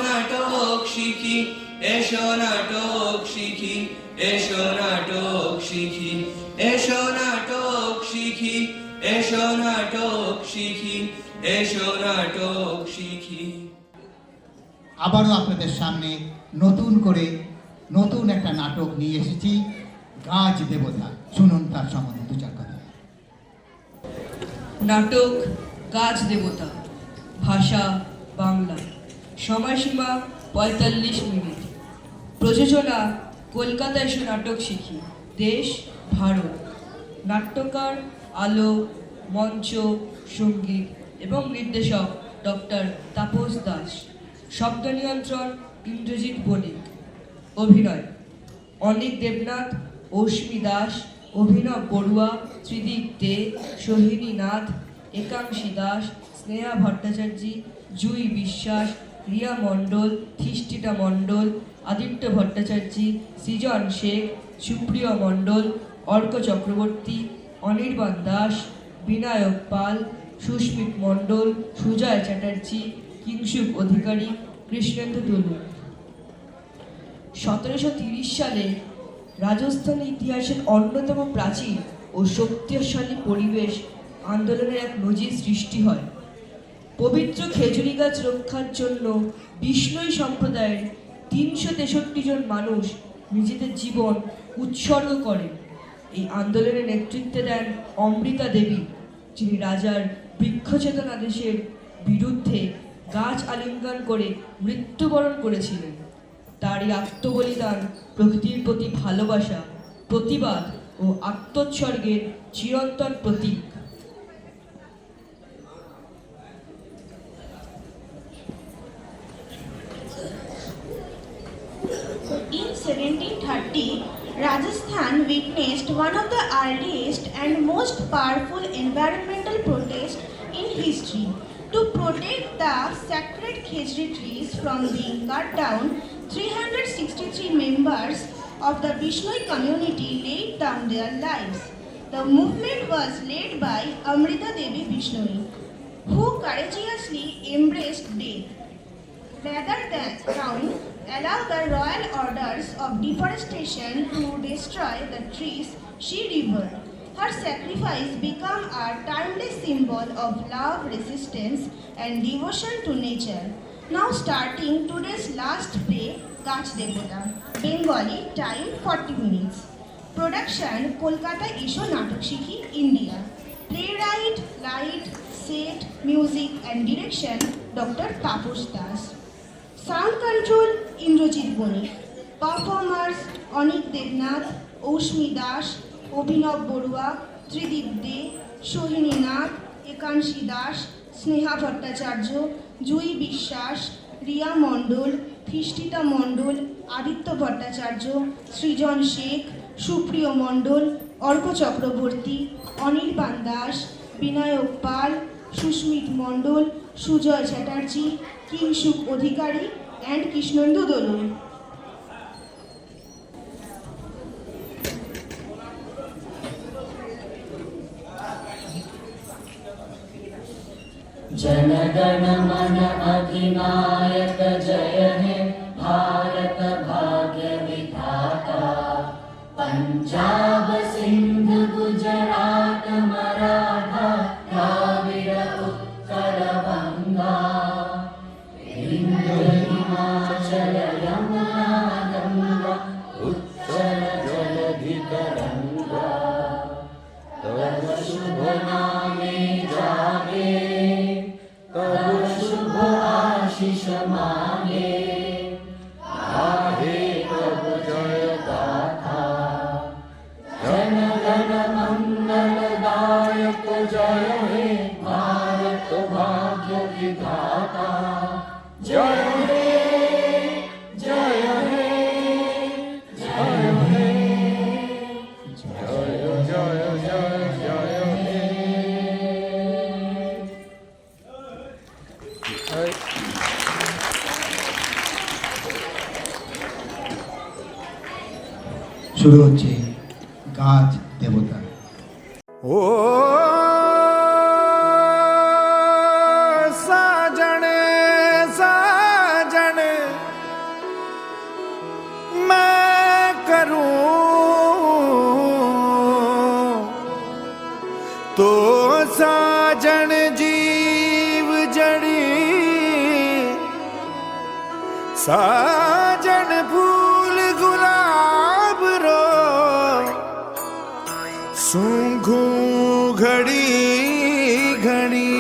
নাটক শিখি, এসো নাটক শিখি, এসো নাটক শিখি, এসো নাটক শিখি, এসো নাটক শিখি, এসো নাটক শিখি। আবারও আপনাদের সামনে নতুন করে নতুন একটা নাটক নিয়ে এসেছি, গাছ দেবতা। শুনুন তার সম্বন্ধে দু চার কথা। নাটক গাছ দেবতা, ভাষা বাংলা, সময়সীমা ৪৫ মিনিট, প্রযোজনা কলকাতা এসো নাটক শিখি, দেশ ভারত, নাট্যকার আলো, মঞ্চ, সঙ্গীত এবং নির্দেশক ডক্টর তাপস দাস, শব্দ নিয়ন্ত্রণ ইন্দ্রজিৎ বণিক, অভিনয় অনিক দেবনাথ, অশ্মি দাস, অভিনব বড়ুয়া, ত্রিদীপ দে, সোহিনী নাথ, একাংশী দাস, স্নেহা ভট্টাচার্য, জুই বিশ্বাস, রিয়া মণ্ডল, থিষ্টিটা মণ্ডল, আদিত্য ভট্টাচার্য, সৃজন শেখ, সুপ্রিয় মণ্ডল, অর্ক চক্রবর্তী, অনির্বাণ দাস, বিনায়ক পাল, সুস্মিত মণ্ডল, সুজয় চ্যাটার্জি, কিংশুক অধিকারী, কৃষ্ণেন্দু দলু। ১৭৩০ সালে রাজস্থানের ইতিহাসের অন্যতম প্রাচীন ও শক্তিশালী পরিবেশ আন্দোলনের এক নজির সৃষ্টি হয়। পবিত্র খেজুরি গাছ রক্ষার জন্য বিষ্ণুই সম্প্রদায়ের ৩৬৩ জন মানুষ নিজেদের জীবন উৎসর্গ করেন। এই আন্দোলনে নেতৃত্ব দেন অমৃতা দেবী, যিনি রাজার বৃক্ষছেদন আদেশের বিরুদ্ধে গাছ আলিঙ্গন করে মৃত্যুবরণ করেছিলেন। তার এই আত্মবলিদান প্রকৃতির প্রতি ভালোবাসা, প্রতিবাদ ও আত্মোৎসর্গের চিরন্তন প্রতীক। In 1730, Rajasthan witnessed one of the earliest and most powerful environmental protests in history. To protect the sacred khejri trees from being cut down, 363 members of the Bishnoi community laid down their lives. The movement was led by Amrita Devi Bishnoi, who courageously embraced death. Rather than allow the royal orders of deforestation to destroy the trees she revered, her sacrifice became a timeless symbol of love, resistance, and devotion to nature. Now starting today's last play, Gach Devota, Bengali, time 40 minutes. Production, Kolkata Isho Natok Shikhi, India. Playwright, light, set, music, and direction, Dr. Taposh Das. Sound control, Indrajit Bonik. Performers, Anik Devnath, Oshmi Das, Obhinav Borua, Tridip De, Sohini Nath, Ekanshi Das, Sneha Bhattacharya, Jui Bishwas, Ria Mondol, Thishtita Mondol, Aditya Bhattacharya, Srijan Sheikh, Supriyo Mondol, Orko Chakraborty, Anirban Das, Binayak Pal, Susmit Mondol, Sujoy Chatterjee, Kingshuk Odhikari, and Krishnendu Dolu. Jana Gana मन अधिनायक जय हे भारत भाग्य विधाता। पंजाब सिंध गुजरात मराठा द्राविड़ उत्कल बंगा, विंध्य हिमाचल यमुना गंगा उच्चल जलधि तरंगा। तव शुभ नामे जागे कब शुभ आशीष मांगे, आहे कब जय गाथा। जन गण मंगल दायक जय हे भारत भाग्य विधाता। जय हे जय हे जय हे जय जय जय जय हे। শুরু হচ্ছে গাছ দেবতা। ओ साजने साजने साजन फूल गुलाब रो सूंघू घड़ी घड़ी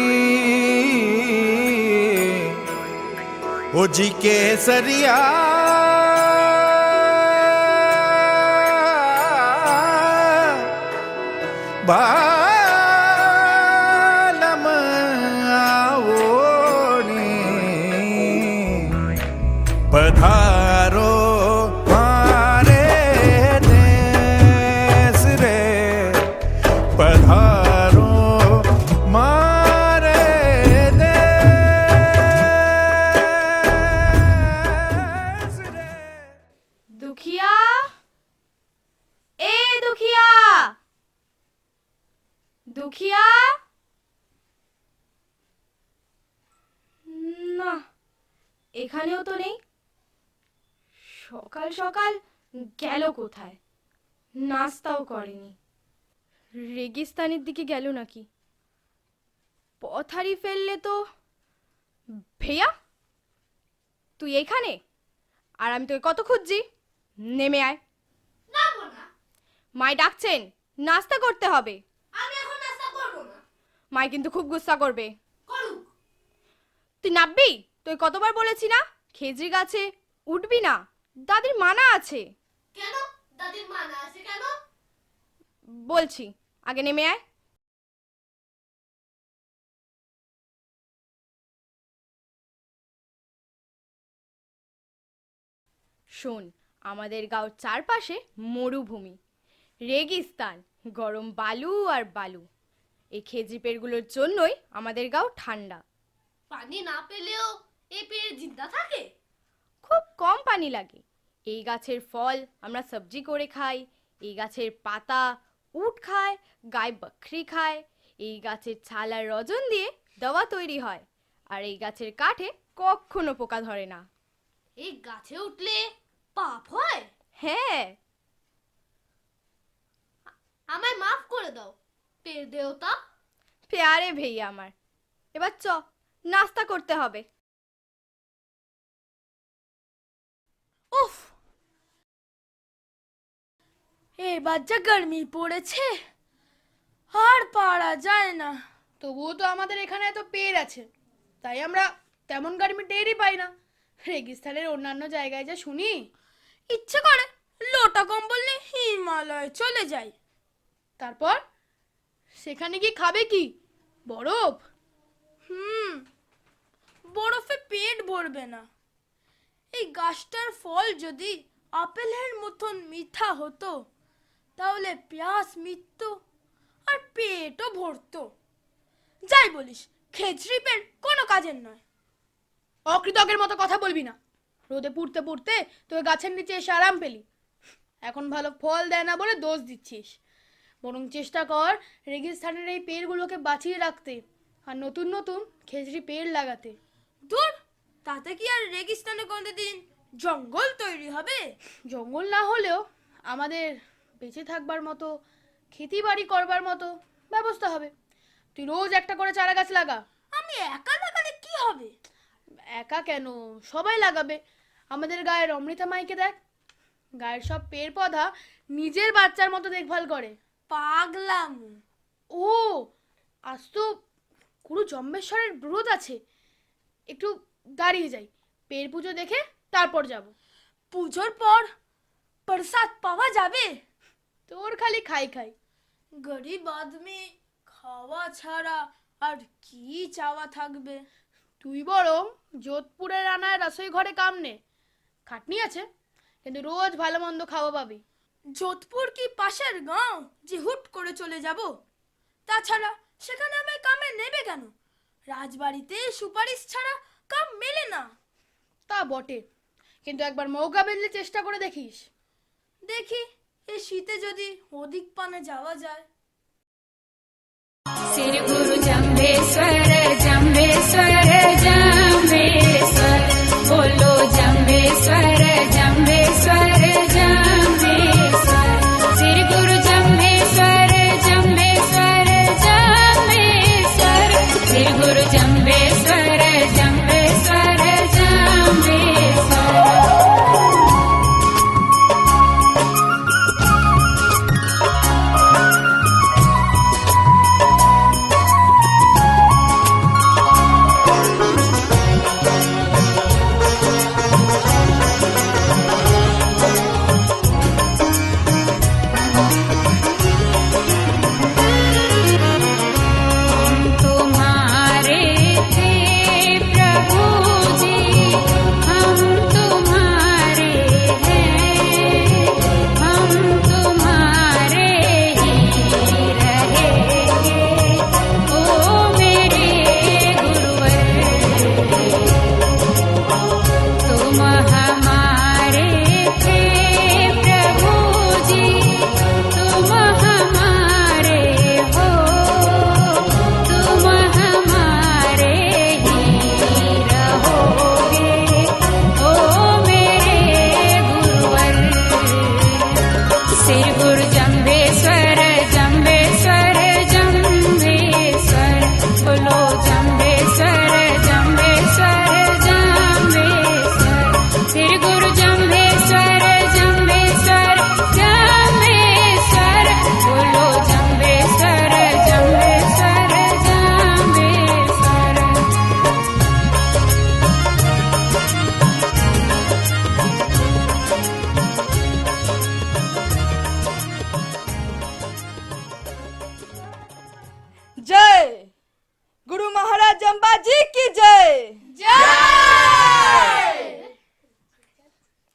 ओ जी केसरिया बालम आवोनी पधारो मारे देश रे पधारो मारे देश रे। दुखिया, ए दुखिया, দুখিয়া না, এখানেও তো নেই। সকাল সকাল গেল কোথায়? নাস্তাও করেনি। রেগিস্তানের দিকে গেল নাকি? পথ হারিয়ে ফেললে তো। ভেয়া, তুই এখানে? আর আমি তোকে কত খুঁজছি। নেমে আয়। মাই ডাকছেন, নাস্তা করতে হবে। মাই কিন্তু খুব গুস্সা করবে। তুই নাববি? তুই কতবার বলেছি না খেজুরি গাছে উঠবি না, দাদির মানা আছে। কেন দাদির মানা আছে কেন? বলছি, আগে নেমে আয়। শোন, আমাদের গাঁওর চারপাশে মরুভূমি, রেগিস্তান, গরম বালু আর বালু। এই খেজুরি পেড়গুলোর জন্যই আমাদের গাঁও ঠান্ডা। পানি না পেলেও এই পেড় জিন্দা থাকে? খুব কম পানি লাগে। এই গাছের ফল আমরা সবজি করে খাই, এই গাছের পাতা উট খায়, গায়ে বকরি খায়, এই গাছের ছাল আর রজন দিয়ে দাওয়া তৈরি হয়, আর এই গাছের কাঠে কখনো পোকা ধরে না। এই গাছে উঠলে পাপ হয়? হ্যাঁ। আমায় মাফ করে দাও পেড় দেবতা। প্যারে ভেইয়া আমার, এবার চ, নাস্তা করতে হবে। উফ, এবার যা গরমি পড়েছে, আর পারা যায় না। তবুও তো আমাদের এখানে এত পেড় আছে, তাই আমরা তেমন গরমি টেরই পাই না। রেগিস্তানের অন্যান্য জায়গায় যা শুনি, ইচ্ছে করে লোটা কম্বল নিয়ে হিমালয়ে চলে যাই। তারপর সেখানে কি খাবে কি? বরফ? বরফে পেট ভরবে না। এই গাছটার ফল যদি আপেলের মতন মিঠা হতো, তাহলে প্যাস মিটতো আর পেটও ভরতো। যাই বলিস, খেজড়ি পেড় কোনো কাজের নয়। অকৃতজ্ঞের মতো কথা বলবি না। রোদে পুড়তে পুড়তে তুই গাছের নিচে এসে আরাম পেলি, এখন ভালো ফল দেয় না বলে দোষ দিচ্ছিস। বরং চেষ্টা কর রেগিস্তানের এই পেড়গুলোকে বাঁচিয়ে রাখতে আর নতুন নতুন খেজড়ি পেড় লাগাতে। দূর, তাতে কি আর রেগিস্তানে কোনোদিন জঙ্গল তৈরি হবে? জঙ্গল না হলেও আমাদের বেঁচে থাকবার মতো, খেতি বাড়ি করবার মতো ব্যবস্থা হবে। তুই রোজ একটা করে চারা গাছ লাগা। আমি একা লাগালে কি হবে? একা কেন, সবাই লাগাবে। আমাদের গায়ের অমৃতা মাইকে দেখ, গায়ের সব পেড় পধা নিজের বাচ্চার মতো দেখভাল করে। পাগলাম। ও, আজ তো গুরু জম্বেশ্বরের ব্রত আছে, একটু দাঁড়িয়ে যাই, পেড় পুজো দেখে তারপর যাব। পুজোর পর প্রসাদ পাওয়া যাবে? তোর খালি খাই খাই। গরিব আদমি, খাওয়া ছাড়া আর কি চাওয়া থাকবে? তুই বরং যোধপুরের রানায় রসোই ঘরে কাম নে, খাটনি আছে কিন্তু রোজ ভালো মন্দ খাওয়া পাবি। যোধপুর কি পাশের গাঁও যে হুট করে চলে যাব? তাছাড়া সেখানে আমায় কামে নেবে কেন? রাজবাড়িতে সুপারিশ ছাড়া কাম মেলে না। তা বটে, কিন্তু একবার মৌকা বেঁধলে চেষ্টা করে দেখিস। দেখি এই শীতে যদি ওদিক পানে যাওয়া যায়। श्री गुरु जम्बेश्वर जम्बेश्वर जम्बेश्वर बोलो जम्बेश्वर जम्बेश्वर जम्बेश्वर श्री गुरु जम्बेश्वर जम्बेश्वर जम्बेश्वर श्री गुरु जम्बेश्वर जम्बेश्वर जम्बेश्वर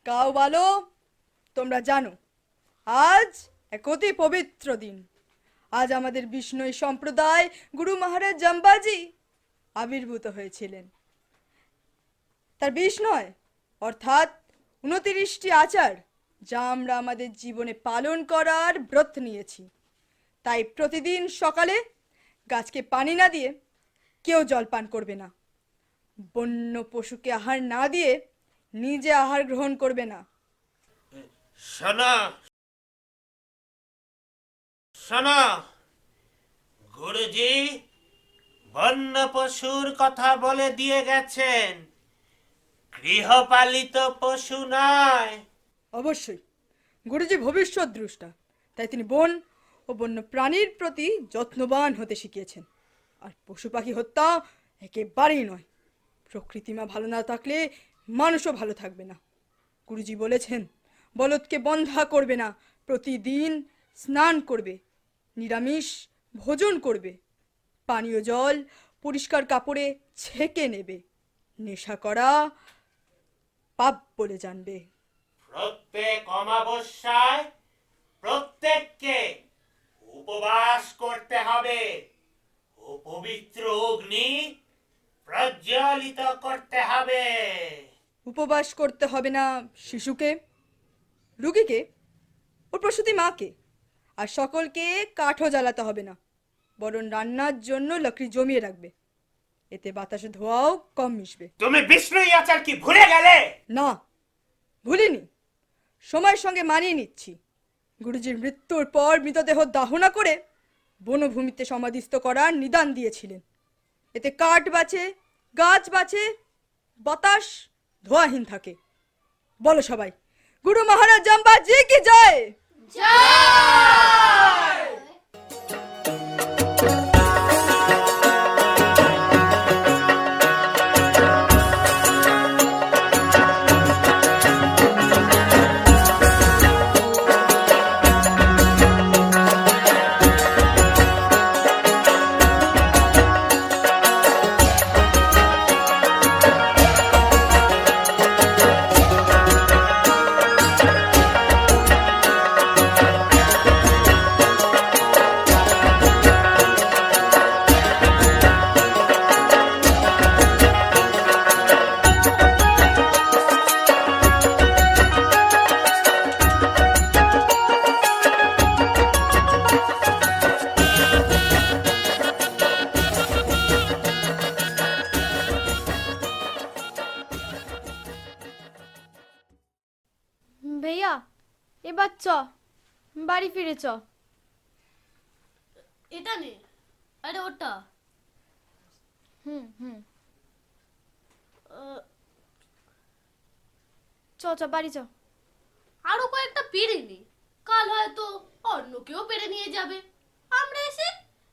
গাও ভালো, তোমরা জানো আজ এক অতি পবিত্র দিন। আজ আমাদের বিষ্ণুই সম্প্রদায় গুরু মহারাজ জাম্বাজি আবির্ভূত হয়েছিলেন। তার বিষ্ণয় অর্থাৎ 29টি আচার যা আমরা আমাদের জীবনে পালন করার ব্রত নিয়েছি। তাই প্রতিদিন সকালে গাছকে পানি না দিয়ে কেউ জল পান করবে না, বন্য পশুকে আহার না দিয়ে নিজে আহার গ্রহণ করবে না। শোনো শোনো, গুরুজি বন্য পশুর কথা বলে দিয়ে গেছেন, গৃহপালিত পশু নয়। অবশ্যই গুরুজি ভবিষ্যৎ দ্রষ্টা, তাই তিনি বন ও বন্য প্রাণীর প্রতি যত্নবান হতে শিখিয়েছেন। আর পশু পাখি হত্যা একেবারেই নয়। প্রকৃতিমা ভালো না থাকলে মানুষও ভালো থাকবে না। গুরুজি বলেছেন বলদকে বন্ধা করবে না, প্রতিদিন স্নান করবে, নিরামিষ ভোজন করবে, পানীয় জল পরিষ্কার কাপড়ে ছেঁকে নেবে, নেশা করা পাপ বলে জানবে। প্রত্যেক অমাবস্যায় প্রত্যেককে উপবাস করতে হবে ও পবিত্র অগ্নি প্রজ্বলিত করতে হবে। উপবাস করতে হবে না শিশুকে, রুগীকে, ওর প্রসূতি মাকে, আর সকলকে কাঠও জ্বালাতে হবে না, বরং রান্নার জন্য লকড়ি জমিয়ে রাখবে। এতে বাতাসে ধোঁয়াও কম মিশবে। তুমি বিষ্ণু আচার কি ভুলে গেলে? না, ভুলিনি, সময়ের সঙ্গে মানিয়ে নিচ্ছি। গুরুজির মৃত্যুর পর মৃতদেহ দাহ করে বনভূমিতে সমাধিস্থ করার নিদান দিয়েছিলেন। এতে কাঠ বাঁচে, গাছ বাঁচে, বাতাস ধোঁয়াহীন থাকে। বলো সবাই, গুরু মহারাজ জাম্বাজি কি জয়। ভাইয়া এবার চ, বাড়ি ফিরে চ। এটা নে, আরে ওটা। হুম হুম, চ চ বাড়ি চ। আরো কয়েকটা পেরে নে, কাল হয়তো অন্য কেউ পেরে নিয়ে যাবে, আমরা এসে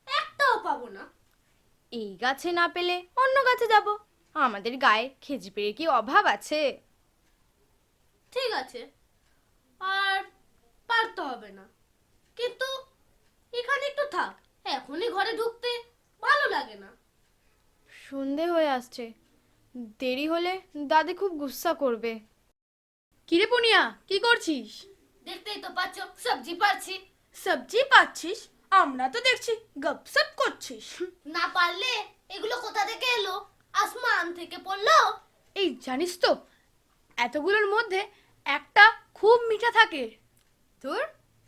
একটাও পাবো না। এই গাছে না পেলে অন্য গাছে যাব, আমাদের গায়ে খেজি পেরে কি অভাব আছে? ঠিক আছে, আর পারতে হবে না, কিন্তু এখানে একটু থাক, এখনই ঘরে ঢুকতে ভালো লাগে না। সন্ধে হয়ে আসছে, দেরি হলে দাদি খুব গুস্সা করবে। কিরে পুনিয়া, কি করছিস? দেখতেই তো পাচ্ছ সবজি পাচ্ছি। সবজি পাচ্ছিস? আমরা তো দেখছি গপসপ করছিস। না পারলে এগুলো কোথা থেকে এলো, আসমান থেকে পড়লো? এই জানিস তো, এতগুলোর মধ্যে একটা খুব মিঠা থাকে। তোর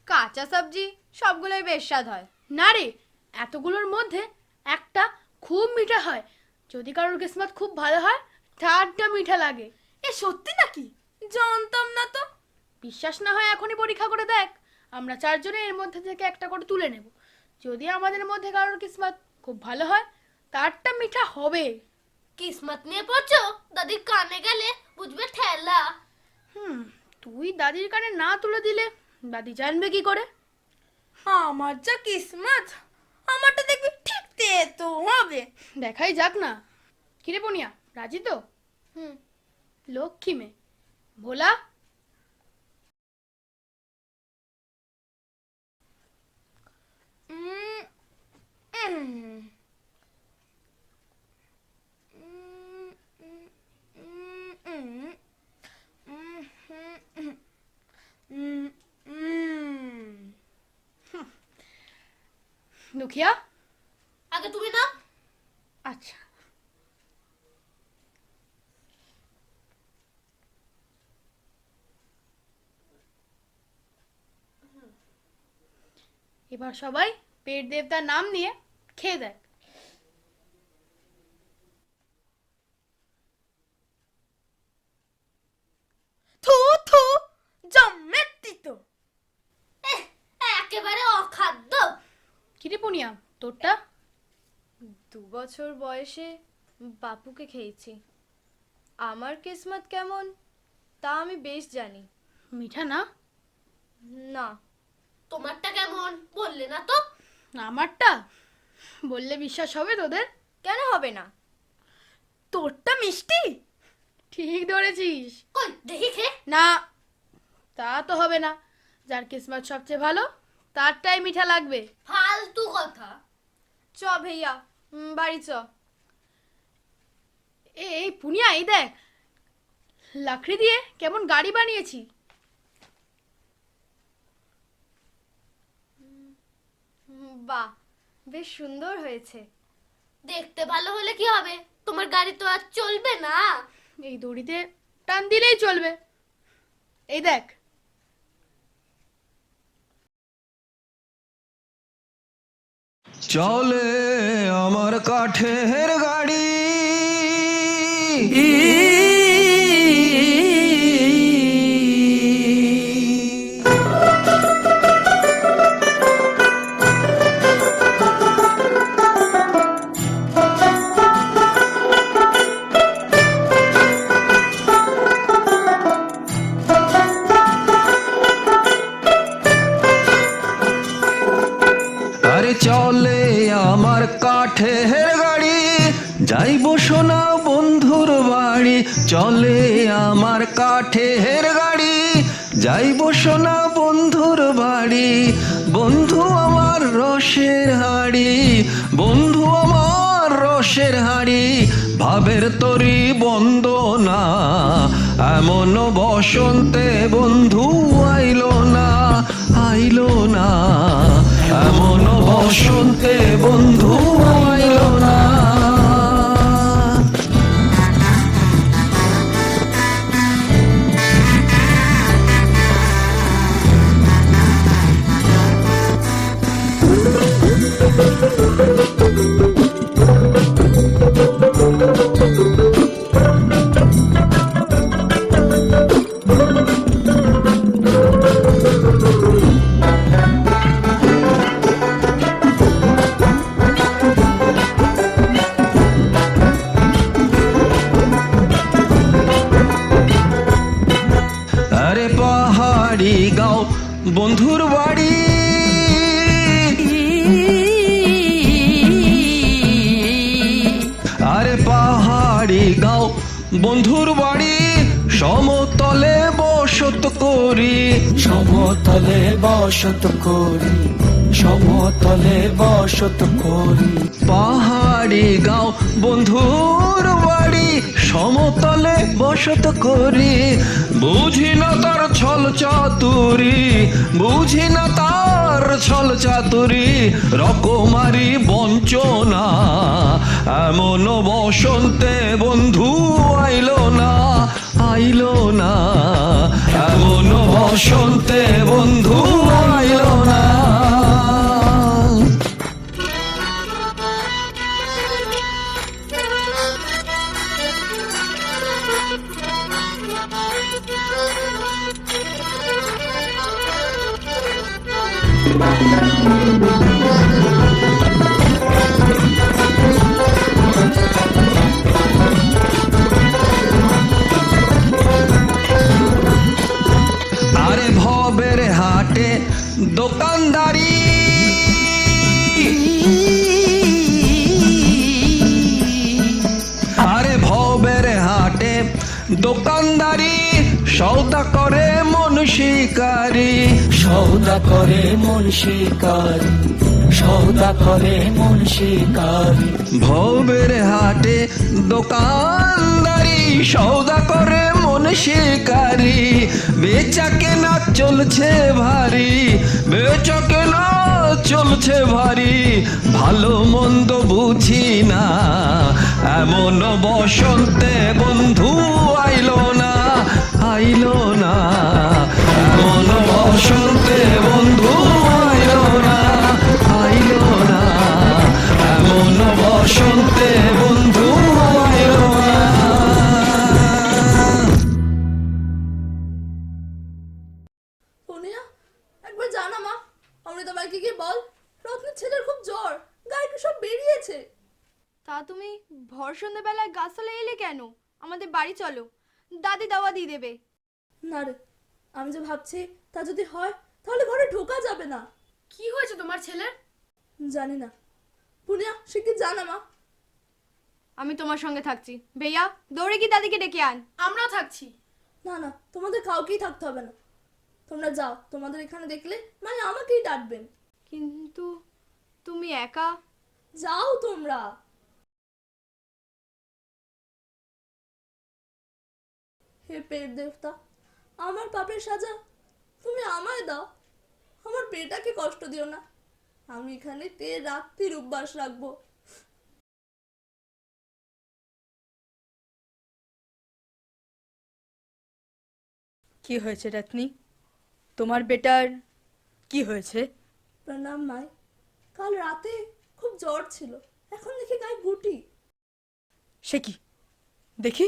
কাঁচা সবজি সবগুলোই বেশ স্বাদ হয়। না রে, এতগুলোর মধ্যে একটা খুব মিঠা হয়। যদি কারোর কিসমত খুব ভালো হয়, তারটা মিঠা লাগে। এ সত্যি নাকি? জানতাম না তো। বিশ্বাস না হয় এখনই পরীক্ষা করে দেখ। আমরা চারজনে এর মধ্যে থেকে একটা করে তুলে নেব। যদি আমাদের মধ্যে কারোর কিসমত খুব ভালো হয়, তারটা মিঠা হবে। কিসমত নিয়ে পড়ছো, দাদির কানে গেলে বুঝবে ঠেলা। তুই দাদির কানে না তুলে দিলে দাদি জানবে কি করে? আমার যা কিসমত, আমারটা দেখবি ঠিক তো হবে। দেখাই যাক না। কিরে পনিয়া, রাজি তো? লক্ষ্মী মেয়ে। ভোলা, দুখিয়া, আগে তুমি নাও। আচ্ছা। এবার সবাই পেট দেবতার নাম নিয়ে খেয়ে দেয়। থু থু, জম্মেতি তো। একেবারে অখাদ্য। কিরে পুনিয়া, তোরটা? 2 বছর বয়সে বাপুকে খেয়েছি। আমার কিসমত কেমন তা আমি বেশ জানি। মিঠা না? না। তোমারটা কেমন বললে না তো? আমারটা বললে বিশ্বাস হবে তোদের? কেন হবে না? তোরটা মিষ্টি। ঠিক ধরেছিস। কই দেখি খেয়ে। না, তা তো হবে না। যার কিসমত সবচেয়ে ভালো তারটাই মিঠা লাগবে। ফালতু কথা। চ ভাইয়া, বাড়ি চ। এই পুনিয়া, এই দেখ, লাকড়ি দিয়ে কেমন গাড়ি বানিয়েছি। বাহ, বেশ সুন্দর হয়েছে। দেখতে ভালো হলে কি হবে, তোমার গাড়ি তো আর চলবে না। এই দড়িতে টান দিলেই চলবে। এই দেখ। চলে আমার কাঠের গাড়ি, আরে চলে আমার কাঠের গাড়ি, যাইব সোনা বন্ধুর বাড়ি। চলে আমার কাঠের গাড়ি, যাইব সোনা বন্ধুর বাড়ি। বন্ধু আমার রসের হাড়ি, বন্ধু আমার রসের হাড়ি। ভাবের তরি বন্দনা, এমন বসন্তে বন্ধু আইলো না, আইলো না। এমন বসন্তে বন্ধু আইলো না। আরে পাহাড়ি গাঁও বন্ধুর বাড়ি, আরে পাহাড়ি গাঁও বন্ধুর বাড়ি। সমতলে বসত করি, সমতলে বসত করি, সমতলে বসত করি। পাহাড়ি গাঁও বন্ধুর বাড়ি, সমতলে বসত করি। বুঝি না তার ছল চাতুরি, বুঝি না তার ছল চাতুরি। রকমারি বঞ্চনা, এমন বসন্তে বন্ধু আইলো না, আইলো না। এমন বসন্তে বন্ধু আইলো না। আরে ভবের হাটে দোকানদারি, আরে ভবের হাটে দোকানদারি। সৌদা করে মন শিকারি, সৌদা করে মন শিকারি, সৌদা করে মন শিকারি। ভবের হাটে দোকানদারি, সৌদা করে মন শিকারি। বেচা কেনা চলছে ভারী, বেচা কেনা চলছে ভারী, ভালো মন্দ বুঝি না, এমন বসন্তে বন্ধু আইলো না, আইলো না, এমন বসন্তে বন্ধু আইলো না, আইলো না, এমন বসন্তে বন্ধু আইলো না। সোনিয়া, একবার জানা মা, অমৃতা মাকে গিয়ে বল রত্নের ছেলের খুব জ্বর, গায়ে সব বেরিয়েছে। তা তুমি ভর সন্ধ্যাবেলায় গাছতলায় এলে কেন? আমাদের বাড়ি চলো, দাদি দাওয়া দিয়ে দেবে। না রে, আমি যে ভাবছি তা যদি হয় তাহলে ঘরে ঢোকা যাবে না। কি হয়েছে তোমার ছেলের? জানি না। পুনিয়া, সে কি জানা মা? আমি তোমার সঙ্গে থাকছি। ভাইয়া, দৌড়ে কি দাদিকে ডেকে আন। আমরাও থাকছি। না না, তোমাদের কাউকেই থাকতে হবে না, তোমরা যাও। তোমাদের এখানে দেখলে মানে আমাকেই ডাকবেন। কিন্তু তুমি একা। যাও তোমরা। হে পেট দেবতা, আমার পাপের সাজা তুমি আমায় দাও। আমার পেটাকে কষ্ট দিও না। আমি এখানে রাত্রির উপবাস রাখবো। কি হয়েছে রত্নী? তোমার বেটার কি হয়েছে? প্রণাম মাই। কাল রাতে খুব জ্বর ছিল, এখন দেখি গায়ে গুটি। সে কি দেখি?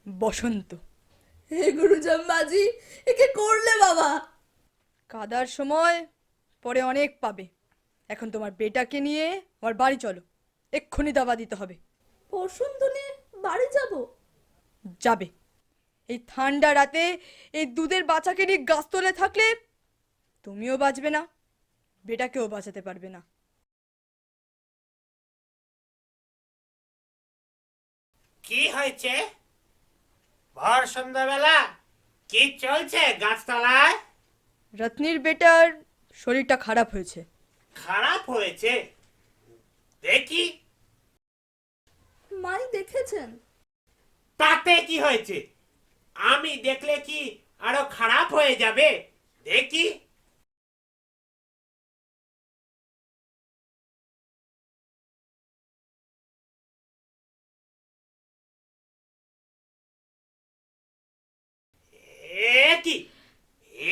বসন্ত। হে গুরুজম্বাজি, একে করলে বাবা। কাদার সময় পরে অনেক পাবে। এখন তোমার বেটাকে নিয়ে আমার বাড়ি চলো, এক্ষুনি দাবা দিতে হবে। বসন্ত নিয়ে বাড়ি যাব? যাবে। এই ঠান্ডা রাতে এই দুধের বাচ্চাকে নিয়ে গাছতলে থাকলে তুমিও বাঁচবে না, বেটাকেও বাঁচাতে পারবে না। কি হয়েছে? ভর সন্ধ্যাবেলা কি চলছে গাছতলায়? রত্নীর বেটার শরীরটা খারাপ হয়েছে। খারাপ হয়েছে? দেখি। মাই দেখেছেন? তাতে কি হয়েছে? আমি দেখলে কি আরো খারাপ হয়ে যাবে? দেখি। এ কি?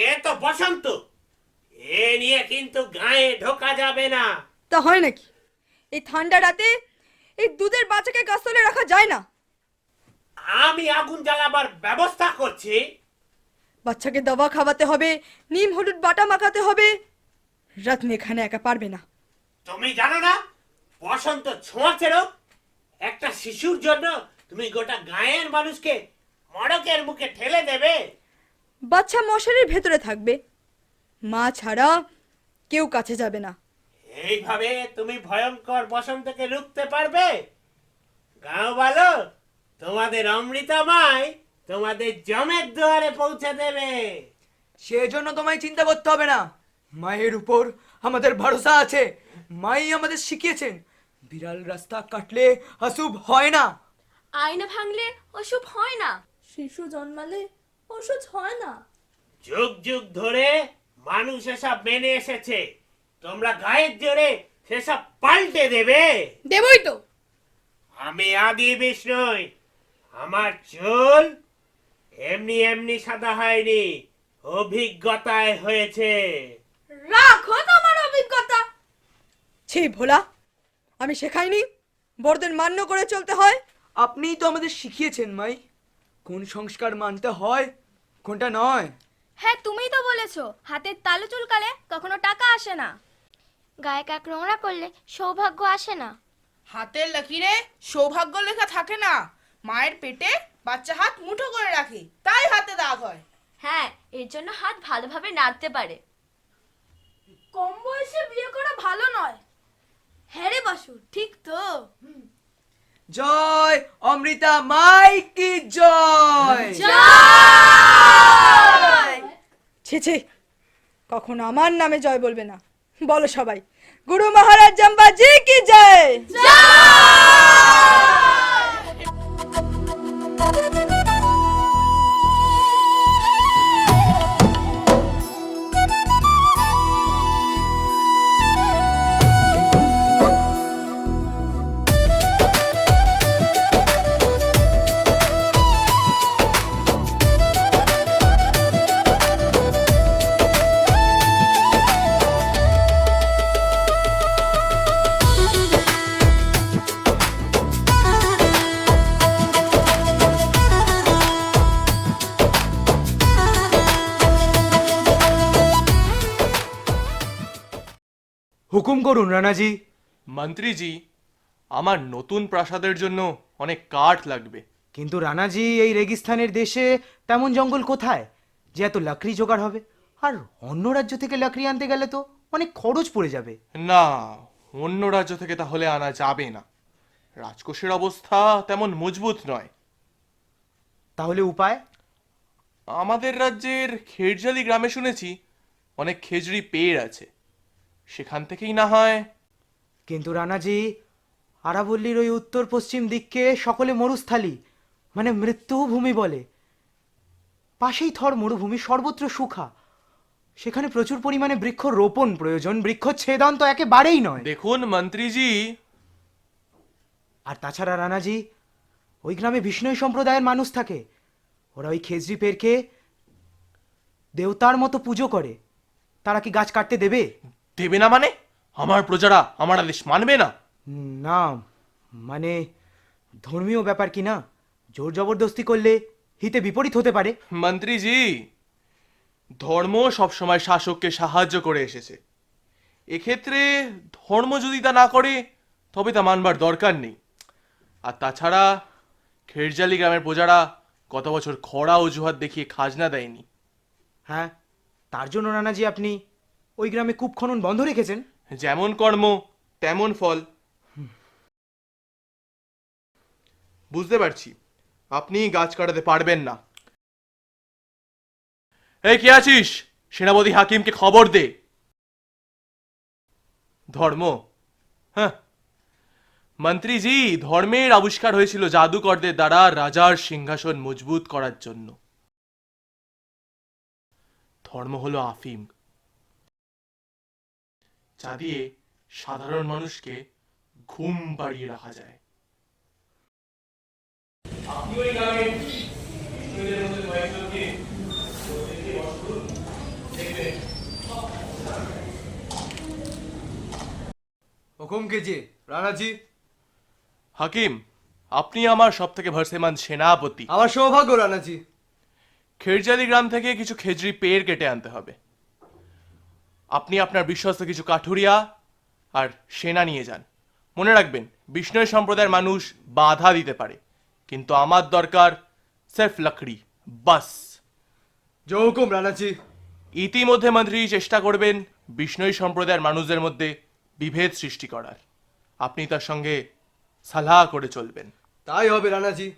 এ তো বসন্ত। এ নিয়ে কিন্তু গায়ে ঢোকা যাবে না। তা হয় নাকি? এই ঠান্ডা রাতে এই দুধের বাচ্চাকে গাছতলে রাখা যায় না। আমি আগুন জ্বালাবার ব্যবস্থা করছি। বাচ্চাকে দবা খাওয়াতে হবে, নিম হলুদ বাটা মাখাতে হবে। রত্নী এখানে একা পারবে না। তুমি জানো না বসন্ত ছোঁয়াচে রোগ? একটা শিশুর জন্য তুমি গোটা গায়ের মানুষকে মড়কের মুখে ঠেলে দেবে? বাচ্চা মশারির ভেতরে থাকবে, মা ছাড়া কেউ কাছে যাবে না। এইভাবে তুমি ভয়ঙ্কর বসন্তকে রুখতে পারবে? গাঁও ভালো, তোমাদের অমৃতা মাই তোমাদের জমের দুয়ারে পৌঁছে দেবে। সেজন্য তোমায় চিন্তা করতে হবে না, মায়ের উপর আমাদের ভরসা আছে। মাই আমাদের শিখিয়েছেন বিড়াল রাস্তা কাটলে অশুভ হয় না, আয়না ভাঙলে অশুভ হয় না, শিশু জন্মালে অসুচ হয় না। যুগ যুগ ধরে মানুষ এসব মেনে এসেছে, তোমরা গায়ের জোরে সেসব পাল্টে দেবে? দেবই তো। আমি আদি বিষ্ণুই। আমার চুল এমনি এমনি সাদা হয়নি, অভিজ্ঞতায় হয়েছে। রাখো তোমার অভিজ্ঞতা। ছি ভোলা, আমি শেখাইনি বড়দের মান্য করে চলতে হয়? আপনিই তো আমাদের শিখিয়েছেন মাই, কোন সংস্কার মানতে হয় কোনটা নয়। হ্যাঁ, তুমিই তো বলেছো হাতের তালু চুলকালে কখনো টাকা আসে না, গায়ে কাক নোংরা করলে সৌভাগ্য আসে না। হাতের লকিরে সৌভাগ্য লেখা থাকে না, মায়ের পেটে বাচ্চা হাত মুঠো করে রাখে তাই হাতে দাগ হয়। হ্যাঁ, এর জন্য হাত ভালোভাবে নাড়তে পারে। কম বয়সে বিয়ে করা ভালো নয়। হ্যাঁ রে বাসু, ঠিক তো। জয় অমৃতা মাই কি জয়। ছি ছি, কখনো আমার নামে জয় বলবে না। বলো সবাই, গুরু মহারাজ জাম্বাজি কি জয়। হুকুম করুন রানাজি। মন্ত্রীজি, আমার নতুন প্রাসাদের জন্য অনেক কাঠ লাগবে। কিন্তু রানাজি, এই রেগিস্তানের দেশে তেমন জঙ্গল কোথায় যে এত লাকড়ি জোগাড় হবে? আর অন্য রাজ্য থেকে লাকড়ি আনতে গেলে তো অনেক খরচ পড়ে যাবে। না, অন্য রাজ্য থেকে তাহলে আনা যাবে না। রাজকোষের অবস্থা তেমন মজবুত নয়। তাহলে উপায়? আমাদের রাজ্যের খেরজালি গ্রামে শুনেছি অনেক খেজড়ি পেড় আছে, সেখান থেকেই না হয়। কিন্তু রানাজি, আরাবল্লীর ওই উত্তর পশ্চিম দিককে সকলে মরুস্থলী, মানে মৃত্যুভূমি বলে। পাশেই থর মরুভূমি, সর্বত্র সুখা। সেখানে প্রচুর পরিমাণে বৃক্ষ রোপণ প্রয়োজন, বৃক্ষচ্ছেদন তো একেবারেই নয়। দেখুন মন্ত্রীজি, আর তাছাড়া রানাজি, ওই গ্রামে বিষ্ণুই সম্প্রদায়ের মানুষ থাকে। ওরা ওই খেজড়ি পেড়কে দেবতার মতো পুজো করে। তারা কি গাছ কাটতে দেবে? দেবে না মানে? আমার প্রজারা আমার আদেশ মানবে না? না, মানে ধর্মীয় ব্যাপার কি না, জোর জবরদস্তি করলে হিতে বিপরীত হতে পারে। মন্ত্রীজি, ধর্ম সবসময় শাসককে সাহায্য করে এসেছে। এক্ষেত্রে ধর্ম যদি তা না করে তবে তা মানবার দরকার নেই। আর তাছাড়া খেরজালি গ্রামের প্রজারা গত বছর খরা অজুহাত দেখিয়ে খাজনা দেয়নি। হ্যাঁ, তার জন্য রানাজি আপনি ওই গ্রামে কূপ খনন বন্ধ রেখেছেন। যেমন কর্ম তেমন ফল। বুঝতে পারছি আপনি গাছ কাটাতে পারবেন না। এই কে আছিস? সেনাপতি হাকিমকে খবর দে। ধর্ম? হ্যাঁ, মন্ত্রীজি, ধর্মের আবিষ্কার হয়েছিল জাদুকরদের দ্বারা রাজার সিংহাসন মজবুত করার জন্য। ধর্ম হলো আফিম, যা দিয়ে সাধারণ মানুষকে ঘুম পাড়িয়ে রাখা যায়। আপনি ওই গ্রামের বিষ্ণুদের মধ্যে কয়েকজনকে দেখবেন। হুকুম কেজি রানাজি। হাকিম, আপনি আমার সব থেকে ভরসেমান সেনাপতি। আমার সৌভাগ্য রানাজি। খেরজালি গ্রাম থেকে কিছু খেজড়ি পেড় কেটে আনতে হবে। আপনি আপনার বিশ্বস্ত কিছু কাঠুরিয়া আর সেনা নিয়ে যান। মনে রাখবেন, বিষ্ণুই সম্প্রদায়ের মানুষ বাধা দিতে পারে, কিন্তু আমার দরকার সির্ফ লাকড়ি, বাস। জয় হুকুম রানাজি। ইতিমধ্যে মন্ত্রী চেষ্টা করবেন বিষ্ণুই সম্প্রদায়ের মানুষদের মধ্যে বিভেদ সৃষ্টি করার। আপনি তার সঙ্গে সালাহ করে চলবেন। তাই হবে রানাজি।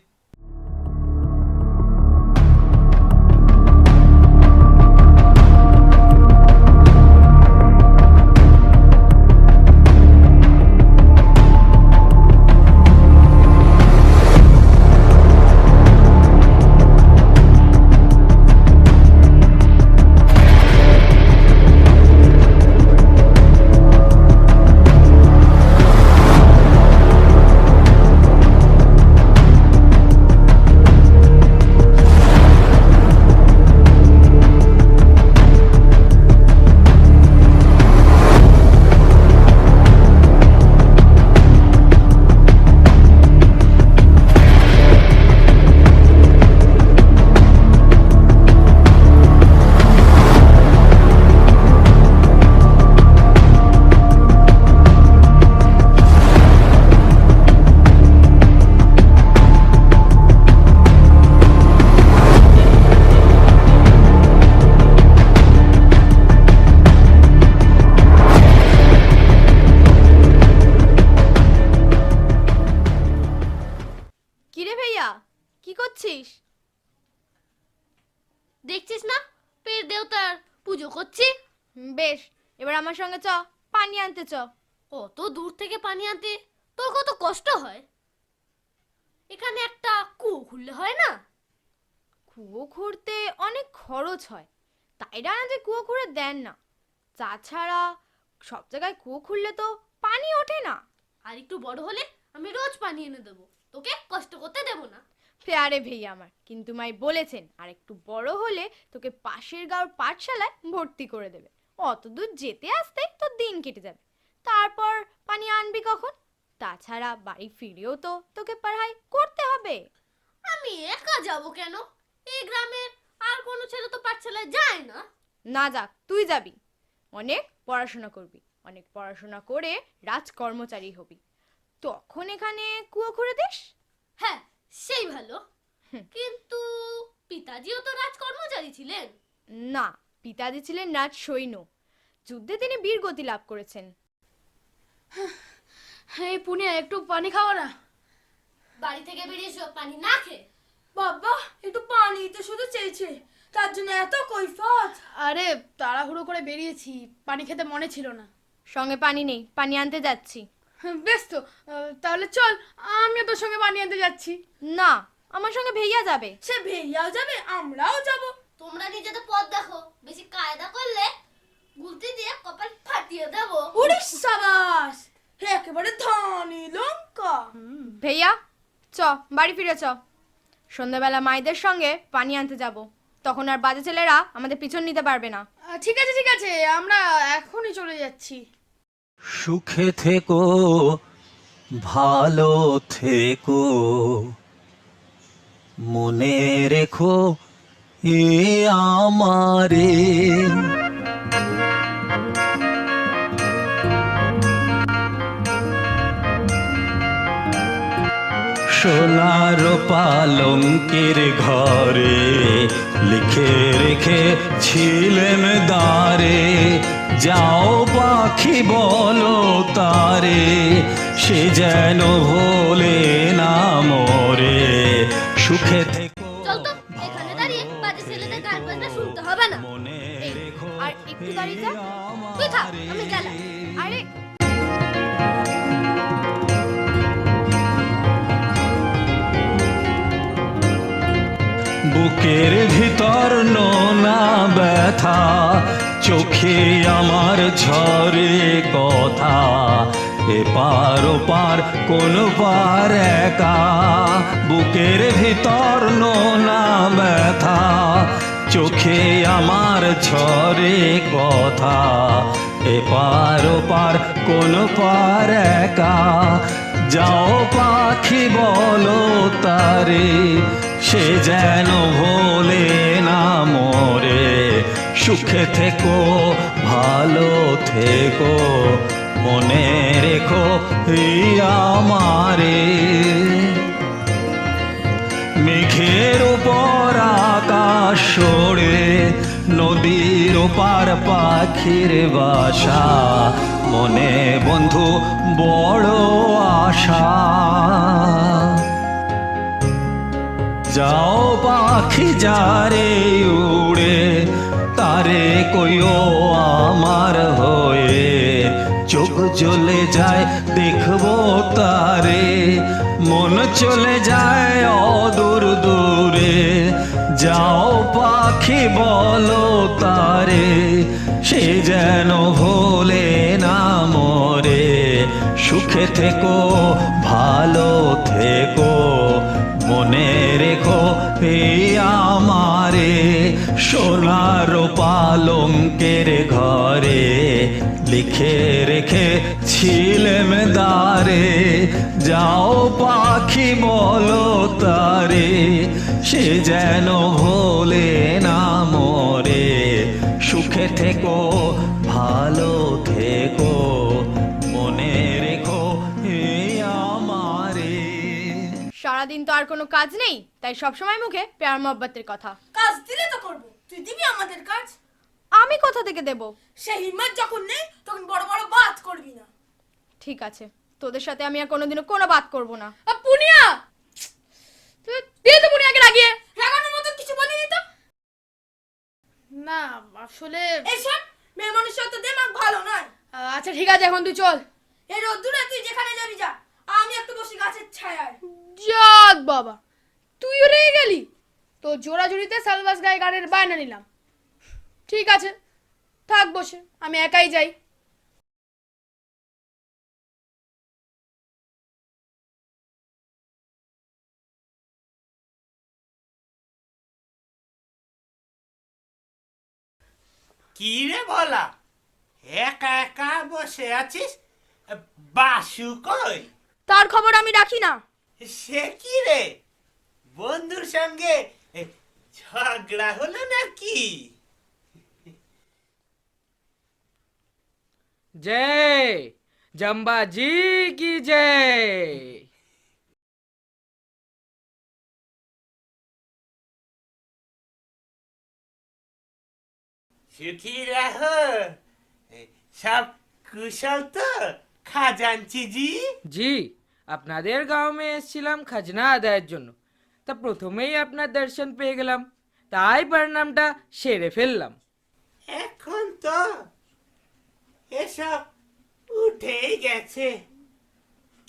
কি করছিস? দেখছিস না পেট দেবতার পুজো করছি। বেশ, এবার আমার সঙ্গে চ, পানি আনতে চ। কত দূর থেকে পানি আনতে তোর কত কষ্ট হয়। এখানে একটা কুয়ো খুললে হয় না? কুয়ো খুঁড়তে অনেক খরচ হয়, তাই রানা যে কুয়ো খুঁড়ে দেন না। তাছাড়া সব জায়গায় কুয়ো খুললে তো পানি ওঠে না। আর একটু বড় হলে আমি রোজ পানি এনে দেবো, তোকে কষ্ট করতে দেবো না। প্যারে ভাইয়া আমার, কিন্তু মাই বলেছেন আর একটু বড় হলে তোকে পাশের গাঁওর পাঠশালায় ভর্তি করে দেবে। অত দূর যেতে আসতে তোর দিন কেটে যাবে, তারপর পানি আনবি কখন? তাছাড়া বাড়ি ফিরেও তো তোকে পড়াই করতে হবে। আমি একা যাব কেন? এই গ্রামের আর কোনো ছেলে তো পাঠশালায় যায় না। না যাক, তুই যাবি, অনেক পড়াশোনা করবি, অনেক পড়াশোনা করে রাজকর্মচারী হবি, তখন এখানে কুয়ো খুঁড়ে দিস। হ্যাঁ, সেই ভালো। কিন্তু পিতাজিও তো রাজকর্মচারী ছিলেন। না, পিতাজি ছিলেন রাজ সৈন্য, যুদ্ধে তিনি বীর গতি লাভ করেছেন। এই পুনিয়া, একটু পানি খাওয়া না। বাড়ি থেকে বেরিয়ে এসো পানি না খেয়ে। বাবা একটু পানি তো শুধু চেয়েছে, তার জন্য এত কৈফত। আরে তাড়াহুড়ো করে বেরিয়েছি, পানি খেতে মনে ছিল না। সঙ্গে পানি নেই, পানি আনতে যাচ্ছি। বেশ তো, তাহলে চল, আমিও তোর সঙ্গে পানি আনতে যাচ্ছি। না, আমার সঙ্গে ভাইয়া যাবে। সে ভেইয়াও যাবে, আমরাও যাব। তোমরা নিজেদের পথ দেখো, বেশি কায়দা করলে গুলতি দিয়ে কপাল ফাটিয়ে দেবো। ওরে সাবাস, একেবারে ধনী লঙ্কা। ভাইয়া চ, বাড়ি ফিরে চ। সন্ধ্যাবেলা মায়েদের সঙ্গে পানি আনতে যাব, তখন আর বাজে ছেলেরা আমাদের পিছন নিতে পারবে না। ঠিক আছে ঠিক আছে, আমরা এখনই চলে যাচ্ছি। সুখে থেকো, ভালো থেকো, মনে রেখো এ আমারে। সোনার পালঙ্কের ঘরে লিখে রেখে ছিলেন দ্বারে, যাও পাখি বলো তারে, সে যেন ভোলে না মোরে। সুখে থেকো। চল তো, এখানে দাঁড়িয়ে বাজে ছেলেদের গান বাজনা শুনতে হবে না। আর একটু দাঁড়িয়ে যা। তুই থাক, আমি গেলাম। আরে বুকের ভিতর নোনা ব্যথা, চোখে আমার ঝরে কথা, এপার ওপার কোন পার একা। বুকের ভিতর নোনা ব্যথা, চোখে আমার ঝরে কথা, এপার ওপার কোন পার একা। যাও পাখি বলো তারে, সে যেন ভোলে না মোরে। সুখে থেকো, ভালো থেকো, মনে রেখো এই আমারে। মেঘের উপর আকাশ সরে, নদীর ওপার পাখির বাসা, মনে বন্ধু বড় আশা। যাও পাখি যারে উড়ে, তারে কইও আমার হয়ে, চোখ জ্বলে যায় দেখবো তারে, মন চলে যায় অদূর দূরে। যাও পাখি বলো তারে, সে যেন ভোলে না মোরে। সুখে থেকো, ভালো থেকো, মনে রেখো এই আমারে। সোনার পালঙ্কের ঘরে লিখে রেখে ছিলেম দ্বারে, যাও পাখি বলো তারে, সে যেন ভোলে না মোরে। সুখে থেকো, ভালো থেকো, মনে রেখো এই আমারে। সারাদিন তো আর কোনো কাজ নেই, তাই সবসময় মুখে প্যার মহব্বতের কথা। কাজ দিলে তো করবো, তুই দিবি আমাদের কাজ? আমি কোথা থেকে দেব? সে হিম্মত যখন নেই তখন বড় বড় বাত করবি না। ঠিক আছে, তোদের সাথে আমি আর কোনোদিনও কোনো বাত করব না। পুনিয়া, তুই দিয়ে তো পুনিয়াকে রাগিয়ে। রাগানোর মতো কিছু বলিনি তো। না আসলে এই শোন, মেয়ে মানুষের তো দেমাগ ভালো নয়। আচ্ছা ঠিক আছে, এখন তুই চল। এই রোদ্দুরে তুই যেখানে যাবি যা, আমি একটু বসি গাছের ছায়ায়। যাক বাবা, তুইও রেগে গেলি। তো জোড়াজুড়িতে সালবাস গায়ে গানের বায়না নিলাম। ঠিক আছে, থাক বসে, আমি একাই যাই। কি রে বলা, একা একা বসে আছিস? বাসু কই? তার খবর আমি রাখি না। সে কি রে, বন্ধুর সঙ্গে ঝগড়া হলো নাকি? जय जम्बा जी की जय। সুখী রাহো, সব কুশল তো খাজাঞ্চি জি? জি, আপনাদের গ্রামে এসেছিলাম খাজনা আদায়ের জন্য। তা প্রথমেই আপনার দর্শন পেয়ে গেলাম, তাই প্রণামটা সেরে ফেললাম। এখন তো এসব উঠেই গেছে,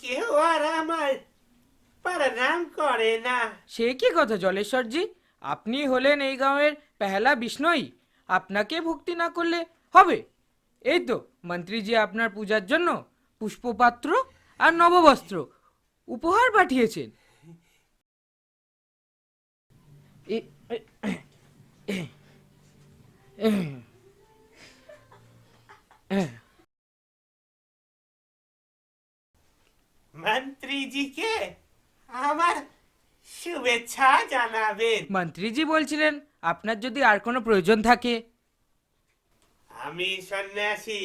কেউ আর আমার প্রণাম করে না। সে কি কথা জলেশ্বরজি, আপনি হলেন এই গাঁয়ের পেহলা বিষ্ণুই, আপনাকে ভক্তি না করলে হবে? এই তো মন্ত্রীজি আপনার পূজার জন্য পুষ্পপাত্র আর নববস্ত্র উপহার পাঠিয়েছেন। মন্ত্রীজিকে আমার শুভেচ্ছা জানাবেন। মন্ত্রীজি বলছিলেন আপনার যদি আর কোনো প্রয়োজন থাকে। আমি সন্ন্যাসী,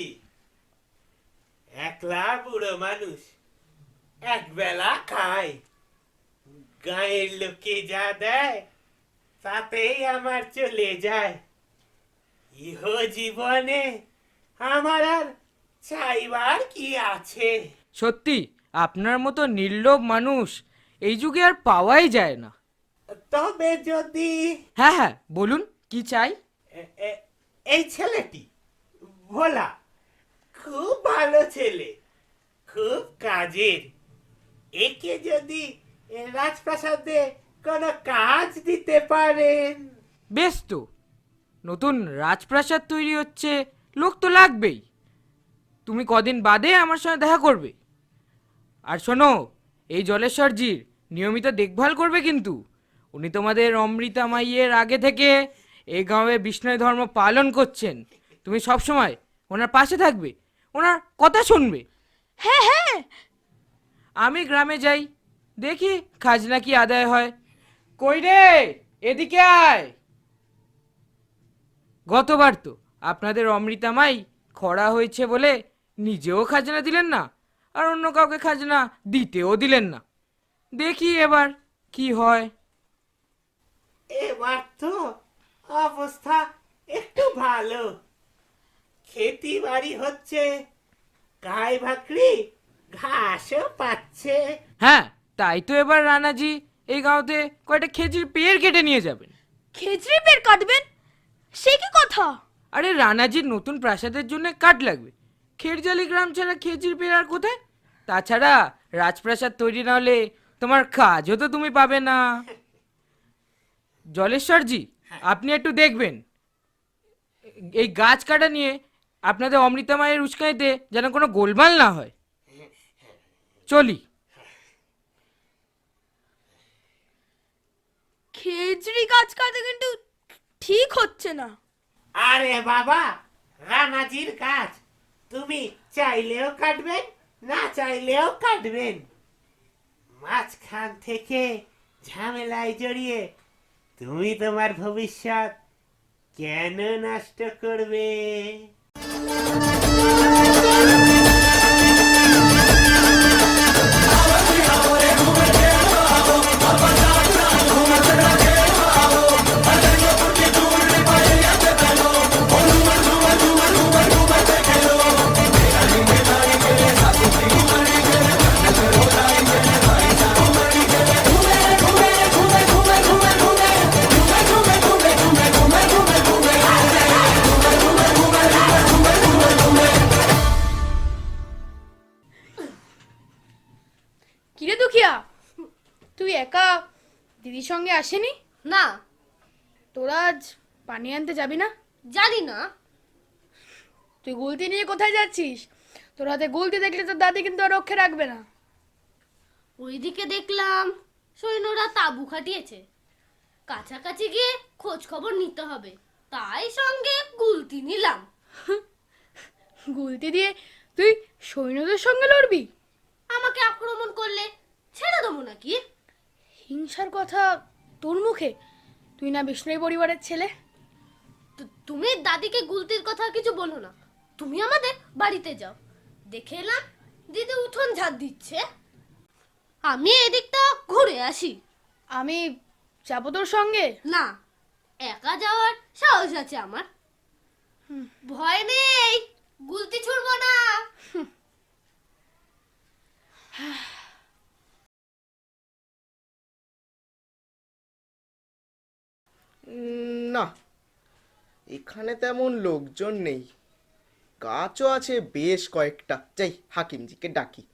একলা বুড়ো মানুষ, একবেলা খাই, গায়ের লোকে যা দেয় তাতেই আমার চলে যায়। ইহ জীবনে আমার আর চাইবার কি আছে? সত্যি আপনার মতো নির্লোভ মানুষ এই যুগে আর পাওয়াই যায় না। তবে যদি হ্যাঁ হ্যাঁ বলুন কি চাই। এই ছেলেটি ভোলা, খুব ভালো ছেলে, খুব কাজের, একে যদি রাজপ্রাসাদে কোনো কাজ দিতে পারেন। বেশ তো, নতুন রাজপ্রাসাদ তৈরি হচ্ছে, লোক তো লাগবেই। তুমি কদিন বাদে আমার সঙ্গে দেখা করবে। আর শোনো, এই জলেশ্বরজির নিয়মিত দেখভাল করবে কিন্তু। উনি তোমাদের অমৃতা মাইয়ের আগে থেকে এই গাঁয়ে বিষ্ণু ধর্ম পালন করছেন। তুমি সবসময় ওনার পাশে থাকবে, ওনার কথা শুনবে। হ্যাঁ হ্যাঁ। আমি গ্রামে যাই, দেখি খাজনা কি আদায় হয়। কই রে, এদিকে আয়। গতবার তো আপনাদের অমৃতা মাই খরা হয়েছে বলে নিজেও খাজনা দিলেন না, আর অন্য কাউকে খাজনা দিতেও দিলেন না। দেখি এবার কি হয়। এবার তো অবস্থা একটু ভালো, খেতি বাড়ি হচ্ছে, গায়ে ভাকরি ঘাসও পাচ্ছে। হ্যাঁ, তাই তো এবার রানাজি এই গাঁওতে কয়টা খেজুর পেড় কেটে নিয়ে যাবেন। খেজড়ি পেড় কাটবেন? সে কি কথা? আরে রানাজির নতুন প্রাসাদের জন্য কাঠ লাগবে। খেরজালি গ্রাম ছাড়া খেজুর পেড় আর কোথায়? তাছাড়া রাজপ্রাসাদ তৈরি না হলে তোমার কাজও তো তুমি পাবে না। জলেশ্বরজি, আপনি একটু দেখবেন এই গাছ কাটা নিয়ে আপনাদের অমৃতা মায়ের উস্কাইতে যেন কোনো গোলমাল না হয়। চলি। খেজড়ি গাছ কাটে কিন্তু ঠিক হচ্ছে না। আরে বাবা, রানাজির গাছ তুমি চাইলেও কাটবেন, না চাইলেও কাটবেন। মাঝখান থেকে ঝামেলায় জড়িয়ে তুমি তোমার ভবিষ্যৎ কেন নষ্ট করবে? কিরে দুখিয়া, তুই একা দিদির সঙ্গে আসেনি? না। তোরা আজ পানি আনতে যাবি না? জানি না। তুই গুলতি নিয়ে কোথায় যাচ্ছিস? তোর হাতে গুলতি দেখলে তোর দাদি কিন্তু আর রক্ষে রাখবে না। ওইদিকে দেখলাম সৈন্যরা তাঁবু খাটিয়েছে, কাছাকাছি গিয়ে খোঁজ খবর নিতে হবে, তাই সঙ্গে গুলতি নিলাম। গুলতি দিয়ে তুই সৈন্যদের সঙ্গে লড়বি? আমাকে আক্রমণ করলে ছেড়ে দেবো নাকি? হিংসার কথা তোর মুখে? তুই না বিষ্ণুই পরিবারের ছেলে? তুমি দাদিকে গুলতির কথা কিছু বলো না, তুমি আমাদের বাড়িতে যাও। দেখে এলাম দিদি উঠোন ঝাড় দিচ্ছে, আমি এদিকটা ঘুরে আসি। আমি যাবো তোর সঙ্গে? না, একা যাওয়ার সাহস আছে আমার। ভয় নেই, গুলতি ছুড়বো না। না, এখানে তেমন লোকজন নেই, গাছও আছে বেশ কয়েকটা। যাই হাকিমজিকে ডাকি।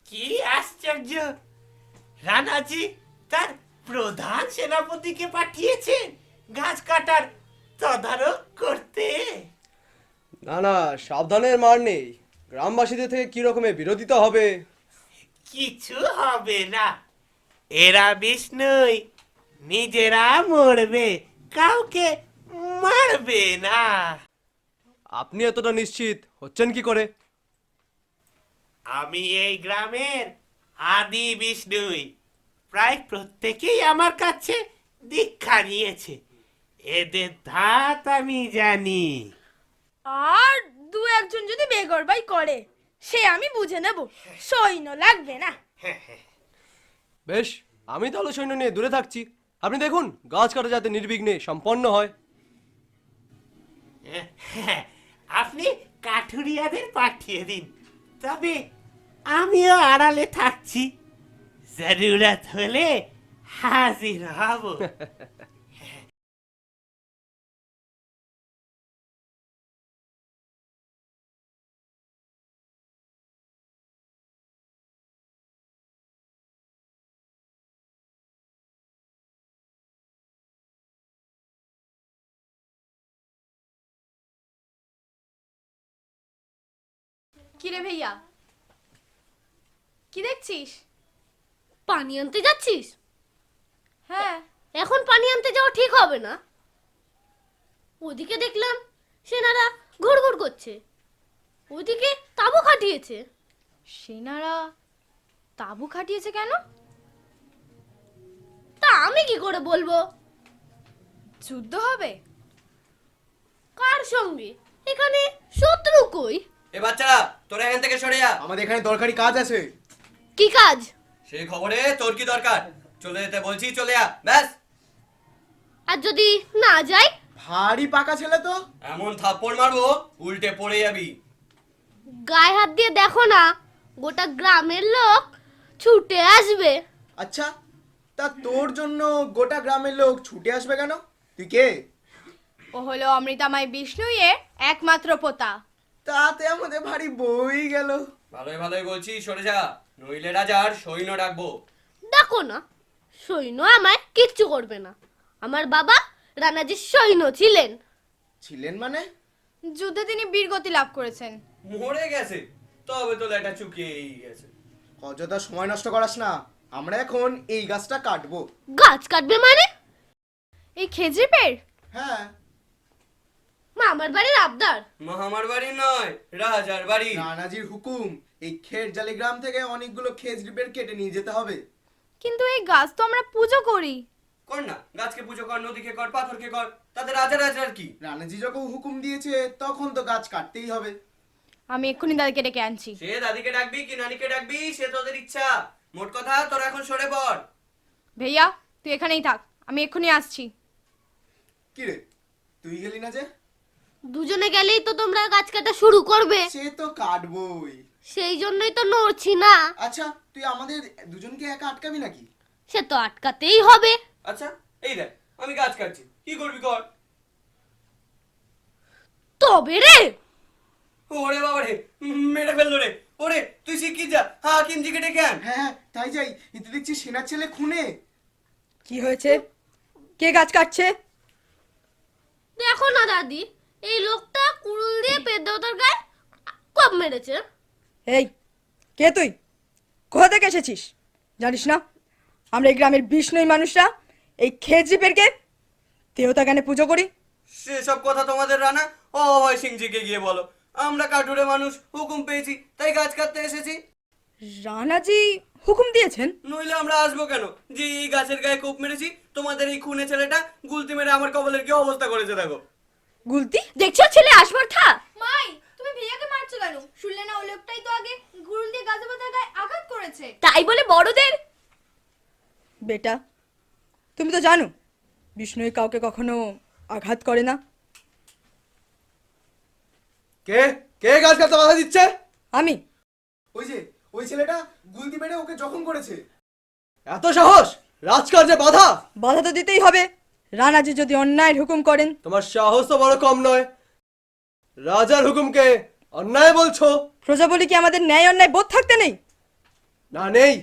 কি আশ্চর্য, রানাজি তার প্রধান সেনাপতিকে পাঠিয়েছেন গাছ কাটার তদারক করতে। না না, সাবধানের মার নেই। গ্রামবাসীদের থেকে কি রকমের বিরোধিতা হবে? কিছু হবে না, এরা বিষ্ণুই, নিজেরা মরবে, কাউকে মারবে না। আপনি এতটা নিশ্চিত হচ্ছেন কি করে? আমি এই গ্রামের আদি বিষ্ণুই, প্রায় প্রত্যেকেই আমার কাছে দীক্ষা নিয়েছে, এদের ধাত আমি জানি। আর দু একজন যদি বেগরবাই করে সে আমি বুঝে নেব, সৈন্য লাগবে না। বেশ, আমি তাহলে সৈন্য নিয়ে দূরে থাকছি। আপনি দেখুন গাছ কাটা যাতে নির্বিঘ্নে সম্পন্ন হয়। আপনি কাঠুরিয়াদের পাঠিয়ে দিন, তবে আমিও আড়ালে থাকছি, জরুরত হলে হাজির হব। কিরে ভাইয়া, কি দেখছিস? পানি আনতে যাচ্ছিস? হ্যাঁ। এখন পানি আনতে যাওয়া ঠিক হবে না। ওদিকে দেখলাম সেনারা ঘুরঘুর করছে, ওদিকে তাঁবু খাটিয়েছে। সেনারা তাঁবু খাটিয়েছে কেন? তা আমি কি করে বলবো? যুদ্ধ হবে? কার সঙ্গে? এখানে শত্রু কই? এ বাচ্চারা, তোরা এখান থেকে সরে যা, আমাদের এখানে দরকারি কাজ আছে। কি কাজ? সেই খবরে তোর কি দরকার? চলে যেতে বলছি, চলে যা, ব্যাস। আর যদি না যাই? ভারী পাকা ছেলে তো। এমন থাপ্পড় মারবো উল্টে পড়ে যাবি। গায়ে হাত দিয়ে দেখো না, গোটা গ্রামের লোক ছুটে আসবে। আচ্ছা, তা তোর জন্য গোটা গ্রামের লোক ছুটে আসবে কেন? তুই কে? ও হলো অমৃতাময় বিষ্ণুইয়ের একমাত্র পোতা। তাতে আমাদের ভারী বই গেল। ভালোই ভালোই বলছি, সরে যা, নইলে রাজার সৈন্য ডাকবো। দেখো না, সৈন্য আমায় কিচ্ছু করবে না। আমার বাবা রানাজির সৈন্য ছিলেন। ছিলেন মানে? যুদ্ধে তিনি বীরগতি লাভ করেছেন। মরে গেছে? তবে তো লেটা চুকিয়েই গেছে। অযথা সময় নষ্ট করাস না, আমরা এখন এই গাছটা কাটবো। গাছ কাটবে মানে? এই খেজড়ি পেড়? হ্যাঁ। মামার বাড়ির আবদার? মামার বাড়ি নয়, রাজার বাড়ি। রানাজির হুকুম, এই খেরজালি গ্রাম থেকে অনেকগুলো খেজড়ি পেড় কেটে নিয়ে যেতে হবে। কিন্তু এই গাছ তো আমরা পুজো করি। কর না, গাছকে পুজো কর, নদীকে কর, পাথরকে কর, তাতে রাজার কি? রানাজি যখন হুকুম দিয়েছে তখন তো গাছ কাটতেই হবে। আমি এক্ষুনি দাদিকে ডেকে আনছি। সে দাদিকে ডাকবি কি নানিকে ডাকবি সে তোদের ইচ্ছা, মোট কথা তোরা এখন সরে পড়। ভাইয়া তুই এখানেই থাক, আমি এক্ষুনি আসছি। কি রে, তুই গেলি না যে? দুজনে গেলেই তো তোমরা গাছ কাটা শুরু করবে। সে তো কাটবই, সেই জন্যই তো নড়ছি না। আচ্ছা, তুই আমাদের দুজনকে একা আটকাবি নাকি? সে তো আটকাতেই হবে। আচ্ছা এই দেখ, আমি গাছ কাটছি, কি করবি কর। তবে রে, ওরে বাবা রে, মেরে ফেললো রে। ওরে তুই শিগগির যা, হাকিমজিকে ডেকে আন। হ্যাঁ তাই যাই, এতে দেখছি সেনার ছেলে খুনে। কি হয়েছে? কে গাছ কাটছে? দেখো না দাদি, এই লোকটা কুড়ুল দিয়ে পেদ্দাওতার গায়ে কোপ মেরেছে। এই কে তুই? কোথা থেকে এসেছিস? জানিস না আমরা এই গ্রামের বিষ্ণুই মানুষরা এই খেজড়ি পেড়কে দেবতা জ্ঞানে পুজো করি? সেসব কথা তোমাদের রানা ও অভয় সিংজিকে গিয়ে বলো। আমরা কাঠুরে মানুষ, হুকুম পেয়েছি তাই গাছ কাটতে এসেছি। রানাজি হুকুম দিয়েছেন? নইলে আমরা আসবো কেন? যে এই গাছের গায়ে কোপ মেরেছি, তোমাদের এই খুনে ছেলেটা গুলতি মেরে আমার কবলের কি অবস্থা করেছে দেখো। গুলতি? দেখছো ছেলে আসবার থা। মাই তুমি ভিয়াকে মারছো কেন? শুনলে না ওই লোকটাই তো আগে গুরুল দিয়ে গাছে পাতার গায়ে আঘাত করেছে। তাই বলে বড়দের। বেটা, তুমি তো জানো বিষ্ণুই কাউকে কখনো আঘাত করে না। কে কে গাছ কাটতে বাধা দিচ্ছে? আমি। ওই ছেলেটা গুলতি মেরে ওকে জখম করেছে। এত সাহস রাজকার্যে বাধা? বাধা তো দিতেই হবে, রানাজি যদি অন্যায়ের হুকুম করেন। তোমার সাহস তো বড় কম নয়, রাজার হুকুমকে অন্যায় বলছো। প্রজা বলি কি আমাদের ন্যায় অন্যায় বোধ থাকতে নেই? না নেই,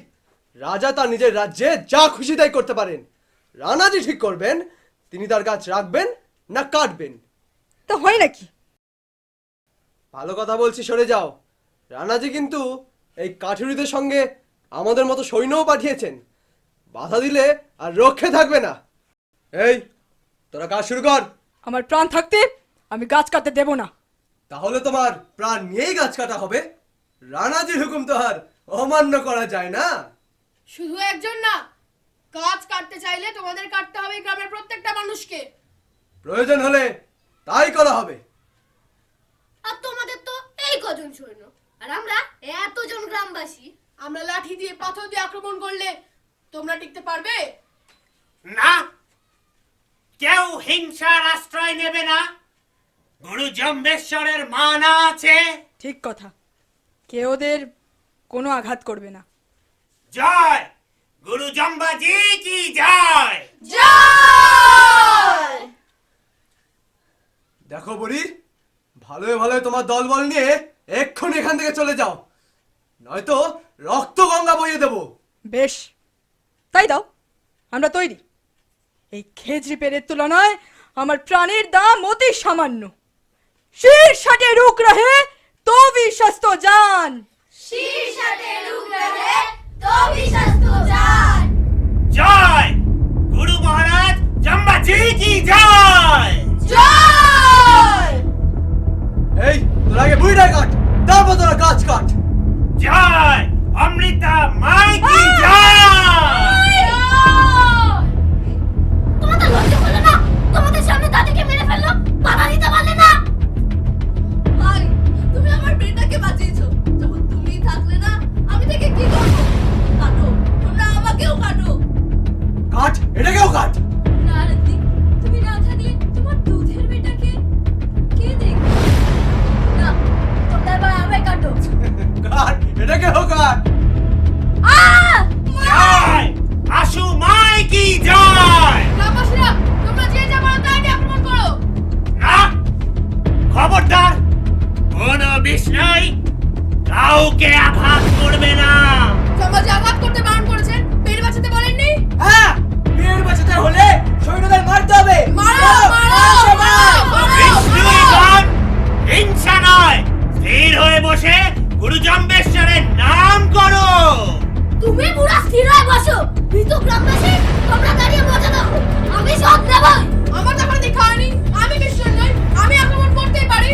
রাজা তার নিজের রাজ্যে যা খুশি তাই করতে পারেন। রানাজি ঠিক করবেন তিনি তার গাছ রাখবেন না কাটবেন। তা হয় নাকি? ভালো কথা বলছি, সরে যাও। রানাজি কিন্তু এই কাঠুরিদের সঙ্গে আমাদের মতো সৈন্যও পাঠিয়েছেন, বাধা দিলে আর রক্ষে থাকবে না। এই তোরা কাজ শুরু কর। আমার প্রাণ থাকতে আমি গাছ কাটতে দেব না। তাহলে তোমার প্রাণ নিয়েই গাছ কাটা হবে? রানাজির হুকুম তো আর অমান্য করা যায় না। শুধু একজন না, গাছ কাটতে চাইলে তোমাদের কাটতে হবে গ্রামের প্রত্যেকটা মানুষকে। প্রয়োজন হলে তাই করা হবে। আর তোমাদের তো এই কজন সৈন্য, আর আমরা এতজন গ্রামবাসী। আমরা লাঠি দিয়ে পাথর দিয়ে আক্রমণ করলে তোমরা টিকতে পারবে না, কেউ হিংসার আশ্রয় নেবে না। গুরু জম্বেশ্বরের মানা আছে। ঠিক কথা, কেউ ওদের কোনো আঘাত করবে না। জয় গুরু জম্বাজি কি জয়। জয়। দেখো বুড়ি, ভালোই ভালোই তোমার দলবল নিয়ে এক্ষুনি এখান থেকে চলে যাও, নয়তো রক্ত গঙ্গা বইয়ে দেবো। বেশ, তাই দাও, আমরা তৈরি। এই খেজড়ি পেরের তুলনায় আমার প্রাণের দাম অতি সামান্য। শীর্ষাটে রুক রহে তো भी शस्तो जान। শীর্ষাটে রুক রহে তো भी शस्तो जान। জয় গুরু মহারাজ জম্বাজি কি জয়। জয়। এই তোরা আগে বুড়িটা কাট, তারপর তোরা গাছ কাট। জয় অমৃতা মাই কি জয়। তোমাদের লজ্জা হলো না? তোমাদের সামনে দাদিকে মেরে ফেললো, বাধা দিতে পারলে না? ভাই, তুমি আমার বেটাকে বাঁচিয়েছো, যখন তুমি থাকলে না আমি থেকে কি করব? কাটো, তোমরা আমাকেও কাটো। কাট, এটাকেও কাট। না রতি, তুমি না থাকলে তোমার দুধের বেটাকে কে দেখবে? না, তোমরা এবার আমায় কাটো। কাট, এটাকেও কাট। জয় আশু মাই কি জয়। গ্রামবাসীরা, তোমরা যে যা পারো তাই দিয়ে আক্রমণ করো। না, খবরদার কোনো বিষ্ণুই কাউকে আঘাত করবে না। সমাজে আঘাত করতে বারণ করেছেন, পেট বাঁচাতে বলেননি? হ্যাঁ, পেট বাঁচাতে হলে সৈন্যদের মারতে হবে। মারো, মারো, মারো, মারো। বিষ্ণুগণ হিংসা নয়, স্থির হয়ে বসে গুরু জম্বেশ্বরের নাম করো। তুমি পুরা স্থির হয়ে বসো। ভীত গ্রামবাসী, তোমরা দাঁড়িয়ে মজা দাও, আমি সব দেবই। আমার তখন দেখা হয়নি, আমি কৃষ্ণ নই, আমি আক্রমণ করতেই পারি।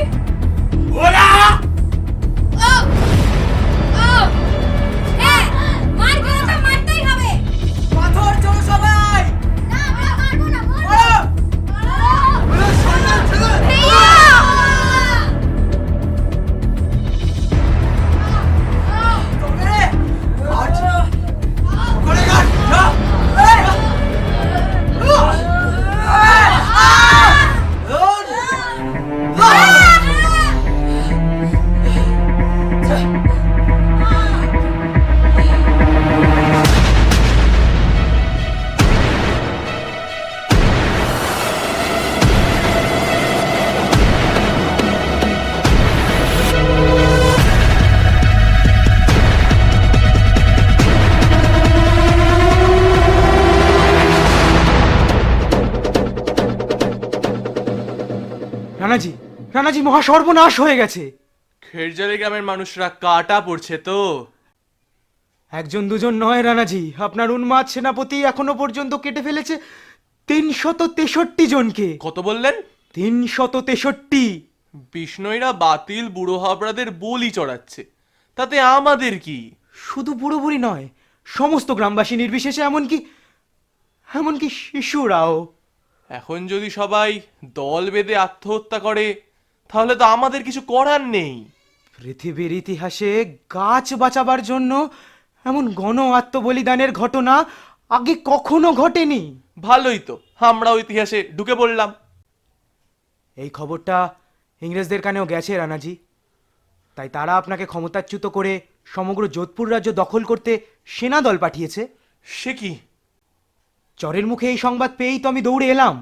ওরা ও ও মার খেলে তো মারতেই হবে। পাথর চলো সবাই। না, আমরা মারবো না, মারবো। ওখানে কাট, যা। রানাজি, রানাজি মহা সর্বনাশ হয়ে গেছে। খেরজালি গ্রামের মানুষরা কাটা পড়ছে তো। একজন দুজন নয় রানাজি, আপনার উন্মাদ সেনাপতি এখনো পর্যন্ত কেটে ফেলেছে 363 জনকে। কত বললেন? 363। বিষ্ণইরা বাতিল বুড়ো হাবড়াদের বলি চড়াচ্ছে, তাতে আমাদের কি? শুধু বুড়ো বুড়ি নয়, সমস্ত গ্রামবাসী নির্বিশেষে, এমনকি শিশুরাও। এখন যদি সবাই দল বেঁধে আত্মহত্যা করে তাহলে তো আমাদের কিছু করার নেই। পৃথিবীর ইতিহাসে গাছ বাঁচাবার জন্য এমন গণ আত্মবলিদানের ঘটনা আগে কখনো ঘটেনি। ভালোই তো, আমরাও ইতিহাসে ঢুকে পড়লাম। এই খবরটা ইংরেজদের কানেও গেছে রানাজি, তাই তারা আপনাকে ক্ষমতাচ্যুত করে সমগ্র যোধপুর রাজ্য দখল করতে সেনা দল পাঠিয়েছে। সে কি? চরের মুখে এই সংবাদ পেয়েই তো আমি দৌড়ে এলাম।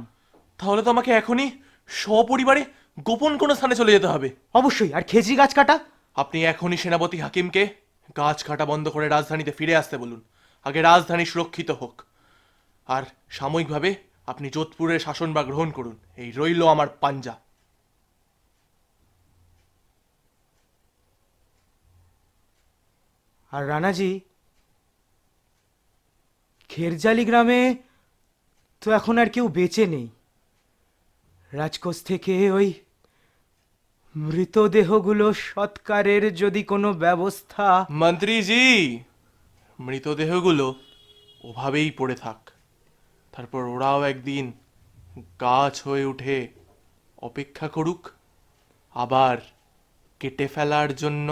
তাহলে তো আমাকে এখনই সপরিবারে গোপন কোনো স্থানে চলে যেতে হবে। অবশ্যই। আর খেজড়ি গাছ কাটা? আপনি এখনই সেনাপতি হাকিমকে গাছ কাটা বন্ধ করে রাজধানীতে ফিরে আসতে বলুন। আগে রাজধানী সুরক্ষিত হোক, আর সাময়িকভাবে আপনি যোধপুরের শাসনভার গ্রহণ করুন। এই রইল আমার পাঞ্জা। আর রানাজি, খেরজালি গ্রামে তো এখন আর কেউ বেঁচে নেই। রাজকোষ থেকে ওই মৃতদেহগুলো সৎকারের যদি কোনো ব্যবস্থা। মন্ত্রীজি, মৃতদেহগুলো ওভাবেই পড়ে থাক, তারপর ওরাও একদিন গাছ হয়ে উঠে অপেক্ষা করুক আবার কেটে ফেলার জন্য।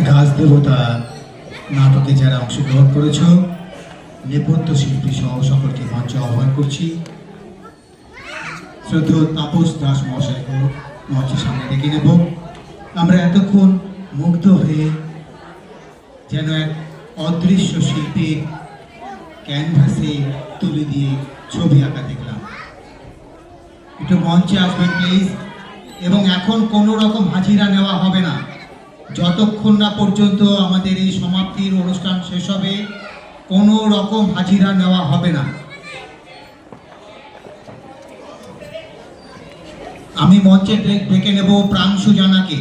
গাছ দেবতা নাটকে যারা অংশগ্রহণ করেছ, নেপথ্য শিল্পী সহ সকলকে মঞ্চে আহ্বান করছি। শ্রদ্ধেয় তাপস দাস মহাশয়কে মঞ্চের সামনে ডেকে নেব। আমরা এতক্ষণ মুগ্ধ হয়ে যেন এক অদৃশ্য শিল্পীর ক্যানভাসে তুলে দিয়ে ছবি আঁকা দেখলাম। একটু মঞ্চে আসবেন প্লিজ। এবং এখন কোনো রকম হাজিরা নেওয়া হবে না যতক্ষণ না পর্যন্ত আমাদের এই সমাপ্তির অনুষ্ঠান শেষ হবে। কোনো রকম হাজিরা নেওয়া হবে না। আমি মঞ্চে ডেকে নেব প্রাংশু জানাকে।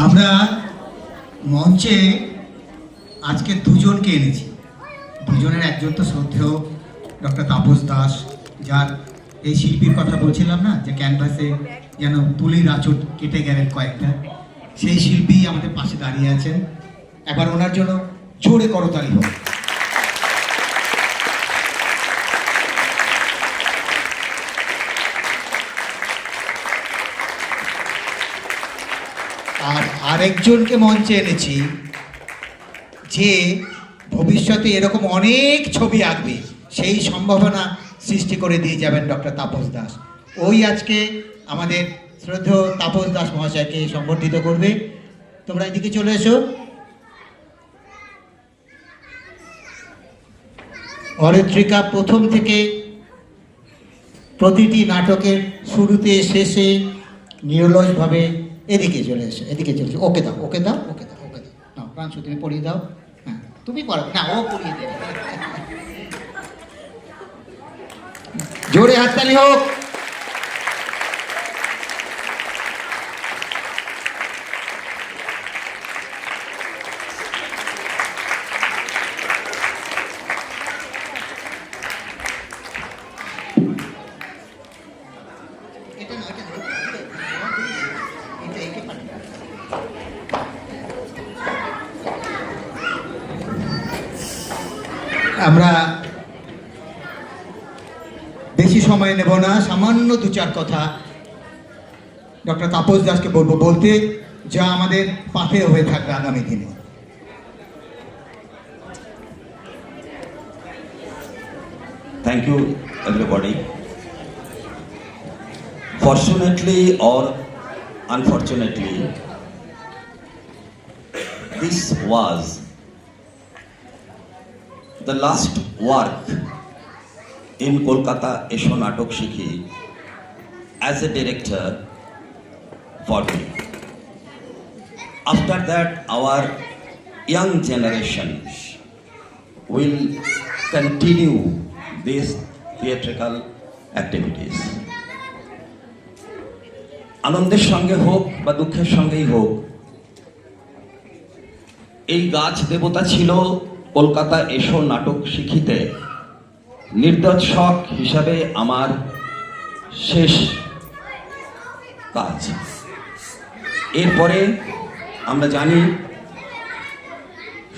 আমরা মঞ্চে আজকে দুজনকে এনেছি। দুজনের একজন তো শ্রদ্ধেয় ডক্টর তাপস দাস, যার এই শিল্পীর কথা বলছিলাম না, যে ক্যানভাসে যেন তুলির আঁচড় কেটে গেলেন কয়েকটা, সেই শিল্পী আমাদের পাশে দাঁড়িয়ে আছেন। একবার ওনার জন্য জোরে করতালি হোক। আর আরেকজনকে মঞ্চে এনেছি, যে ভবিষ্যতে এরকম অনেক ছবি আঁকবে, সেই সম্ভাবনা সৃষ্টি করে দিয়ে যাবেন ডক্টর তাপস দাস। ওই আজকে আমাদের শ্রদ্ধেয় তাপস দাস মহাশয়কে সম্বর্ধিত করবে। তোমরা এদিকে চলে এসো। অরিত্রিকা প্রথম থেকে প্রতিটি নাটকের শুরুতে শেষে নিরলসভাবে এদিকে চলে এসো, এদিকে চলে এসো। ওকে দাও, ওকে দাও, ওকে দাও, ওকে দাও। নাও প্রাংশু, তুমি পড়িয়ে দাও। হ্যাঁ, তুমি পড়ো না, ও পড়িয়ে দেবে। জোরে হাততালি হোক। আমরা বেশি সময় নেব না, সামান্য দু চার কথা ডক্টর তাপস দাসকে বলবো বলতে, যা আমাদের পাথে হয়ে থাকবে আগামী দিনে। Thank you, everybody. Fortunately or unfortunately, this was the last work in Kolkata Esho Natok Shikhi as a director for me. After that, our young generation will continue these theatrical activities. আনন্দের সঙ্গে হোক বা দুঃখের সঙ্গেই হোক, এই গাছ দেবতা ছিল কলকাতা এসো নাটক শিখিতে নির্দেশক হিসাবে আমার শেষ কাজ। এরপরে আমরা জানি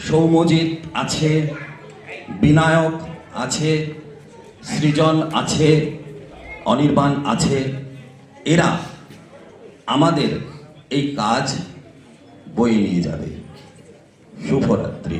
সৌম্যজিৎ আছে, বিনায়ক আছে, সৃজন আছে, অনির্বাণ আছে। এরা আমাদের এই কাজ বয়ে নিয়ে যাবে। শুভরাত্রি।